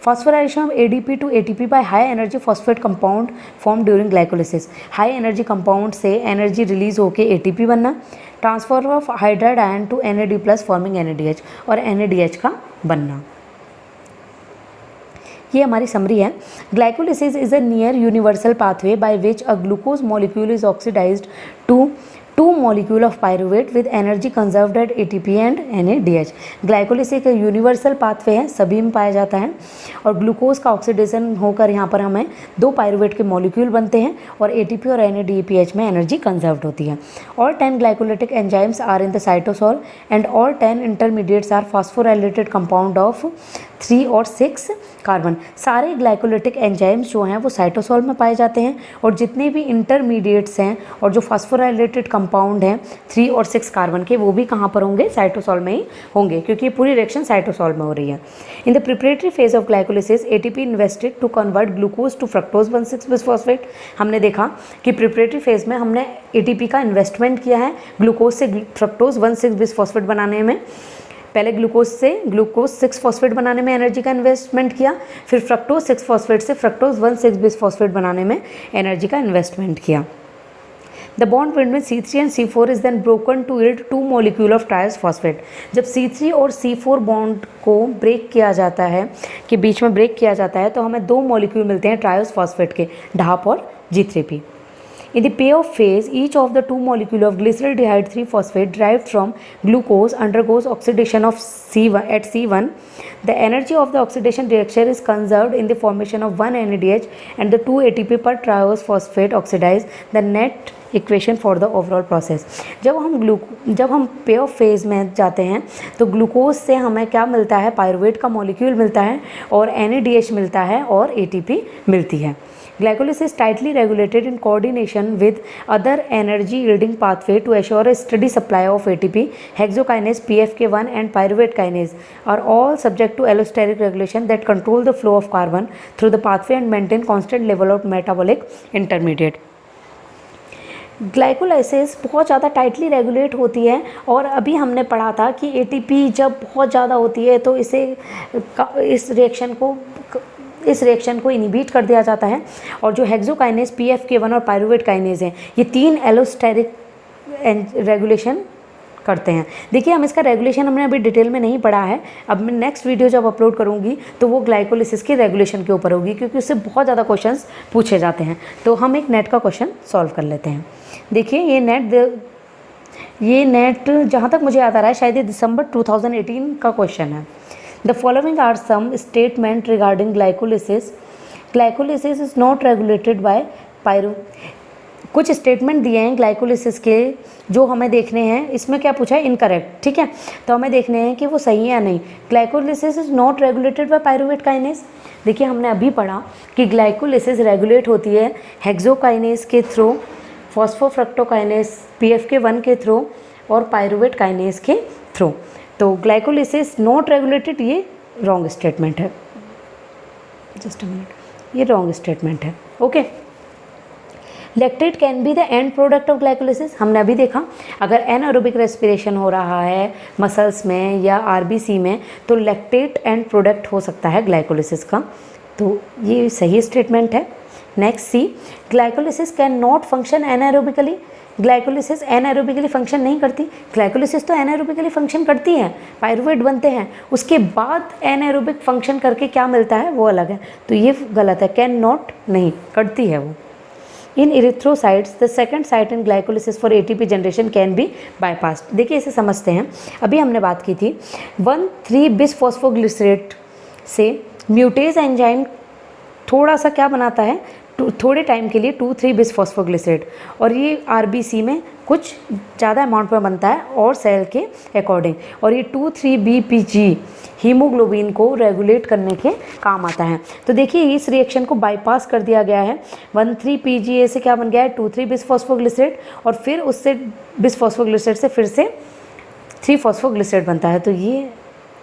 Phosphorylation of ADP to ATP by high energy phosphate compound formed during glycolysis, high energy compound से एनर्जी रिलीज होकर ATP बनना। Transfer of hydride ion to NAD+ forming NADH और NADH का बनना। ये हमारी समरी है। Glycolysis is a near universal pathway by which a glucose molecule is oxidised to 2 molecule of pyruvate with energy conserved at ATP and NADH। Glycolysis एक universal pathway है, सभी में पाया जाता है और ग्लूकोज का ऑक्सीडेशन होकर यहाँ पर हमें 2 पायरूवेट के मॉलिक्यूल बनते हैं और ATP और NADPH में एनर्जी कंजर्व्ड होती है। All 10 glycolytic enzymes are in the cytosol and all 10 intermediates are phosphorylated compound of 3 और 6 कार्बन। सारे ग्लाइकोलिटिक एंजाइम्स जो हैं वो साइटोसॉल में पाए जाते हैं और जितने भी इंटरमीडिएट्स हैं और जो फॉस्फोराइलेटेड कंपाउंड हैं 3 और 6 कार्बन के, वो भी कहाँ पर होंगे? साइटोसॉल में ही होंगे, क्योंकि ये पूरी रिएक्शन साइटोसॉल में हो रही है। In the preparatory phase of glycolysis ATP invested to convert glucose to fructose one six bisphosphate. हमने देखा कि प्रिपरेटरी फेज में हमने ATP का इन्वेस्टमेंट किया है ग्लूकोज से फ्रक्टोज 1,6-बिसफॉस्फेट बनाने में। पहले ग्लूकोज से ग्लूकोज 6-फॉस्फेट बनाने में एनर्जी का इन्वेस्टमेंट किया, फिर फ्रक्टोज 6-फॉस्फेट से फ्रक्टोज 1,6-बिसफॉस्फेट बनाने में एनर्जी का इन्वेस्टमेंट किया। The bond between C3 and C4 is then broken to yield 2 molecule of triose phosphate. जब C3 और C4 बॉन्ड को ब्रेक किया जाता है, के बीच में ब्रेक किया जाता है, तो हमें 2 molecule मिलते हैं ट्रायोस फॉस्फेट के, ढाप और G3P। In the payoff phase, each of the 2 molecule of glyceraldehyde 3-phosphate derived from glucose undergoes oxidation of C1 at C1. The energy of the oxidation reaction is conserved in the formation of 1 NADH and the 2 ATP per triose phosphate oxidize the net equation for the overall process। जब हम पे of phase में जाते हैं तो glucose से हमें क्या मिलता है? पायरूवेट का मॉलिक्यूल मिलता है और NADH मिलता है और ATP मिलती है। Glycolysis is tightly regulated in coordination with other energy yielding pathway to assure a steady supply of ATP. Hexokinase, PFK1 and pyruvate kinase are all subject to allosteric regulation that control the flow of carbon through the pathway and maintain constant level of metabolic intermediate। Glycolysis बहुत ज़्यादा tightly regulate होती है और अभी हमने पढ़ा था कि ATP जब बहुत ज़्यादा होती है तो इस रिएक्शन को इनिबिट कर दिया जाता है। और जो हेक्सोकाइनेज, PFK1 और पायरूवेट काइनेज हैं, ये 3 एलोस्टेरिक रेगुलेशन करते हैं। देखिए, हम इसका रेगुलेशन हमने अभी डिटेल में नहीं पढ़ा है। अब मैं नेक्स्ट वीडियो जब अपलोड करूंगी तो वो ग्लाइकोलिसिस के रेगुलेशन के ऊपर होगी, क्योंकि उससे बहुत ज़्यादा क्वेश्चंस पूछे जाते हैं। तो हम एक नेट का क्वेश्चन सॉल्व कर लेते हैं। देखिए, ये नेट जहाँ तक मुझे याद आ रहा है शायद ये दिसंबर 2018 का क्वेश्चन है। The following are some statement regarding glycolysis. Glycolysis is not regulated by कुछ स्टेटमेंट दिए हैं ग्लाइकोलिसिस के जो हमें देखने हैं, इसमें क्या पूछा है, इनकरेक्ट, ठीक है। तो हमें देखने हैं कि वो सही है या नहीं। Glycolysis is not regulated by pyruvate kinase. देखिए हमने अभी पढ़ा कि ग्लाइकोलिसिस रेगुलेट होती है हेक्सोकाइनेज के थ्रू, फॉस्फोफ्रक्टोकाइनेज PFK1 के थ्रू और पायरूवेट काइनेज के थ्रू। तो ग्लाइकोलिसिस नॉट रेगुलेटेड, ये रॉन्ग स्टेटमेंट है। जस्ट अ मिनट, ये रॉन्ग स्टेटमेंट है। Okay, lactate can be the end product of glycolysis. हमने अभी देखा अगर एनारोबिक रेस्पिरेशन हो रहा है मसल्स में या RBC में तो लैक्टेट एंड प्रोडक्ट हो सकता है ग्लाइकोलिसिस का। तो ये सही स्टेटमेंट है। Next C, glycolysis can not function anaerobically. Glycolysis anaerobically function नहीं करती। ग्लाइकोलिसिस तो एनारोबिकली फंक्शन करती है, पायरूवेट बनते हैं, उसके बाद एनारोबिक फंक्शन करके क्या मिलता है वो अलग है। तो ये गलत है, कैन नॉट नहीं, करती है वो। In erythrocytes the second site in glycolysis for ATP generation can be bypassed. देखिए इसे समझते हैं। अभी हमने बात की थी 1,3-बिसफॉस्फोग्लिसरेट से म्यूटेज एंजाइम थोड़ा सा क्या बनाता है, थोड़े टाइम के लिए 2,3-बिसफॉस्फोग्लिसरेट, और ये RBC में कुछ ज़्यादा अमाउंट में बनता है और सेल के अकॉर्डिंग, और ये 2,3-BPG हीमोग्लोबिन को रेगुलेट करने के काम आता है। तो देखिए इस रिएक्शन को बाईपास कर दिया गया है। 1,3-PGA से क्या बन गया है, 2,3-बिसफॉस्फोग्लिसरेट, और फिर उससे बिसफॉस्फोग्लिसरेट से फिर से 3-फॉस्फोग्लिसरेट बनता है। तो ये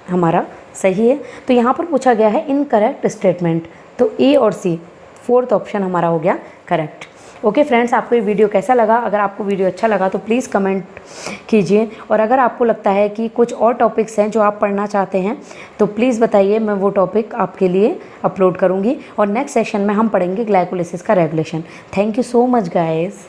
हमारा सही है। तो यहाँ पर पूछा गया है इनकरेक्ट स्टेटमेंट, तो A और C, फोर्थ ऑप्शन हमारा हो गया करेक्ट। ओके फ्रेंड्स, आपको ये वीडियो कैसा लगा? अगर आपको वीडियो अच्छा लगा तो प्लीज़ कमेंट कीजिए, और अगर आपको लगता है कि कुछ और टॉपिक्स हैं जो आप पढ़ना चाहते हैं तो प्लीज़ बताइए, मैं वो टॉपिक आपके लिए अपलोड करूँगी। और नेक्स्ट सेशन में हम पढ़ेंगे ग्लाइकोलिसिस का regulation. Thank you so much guys.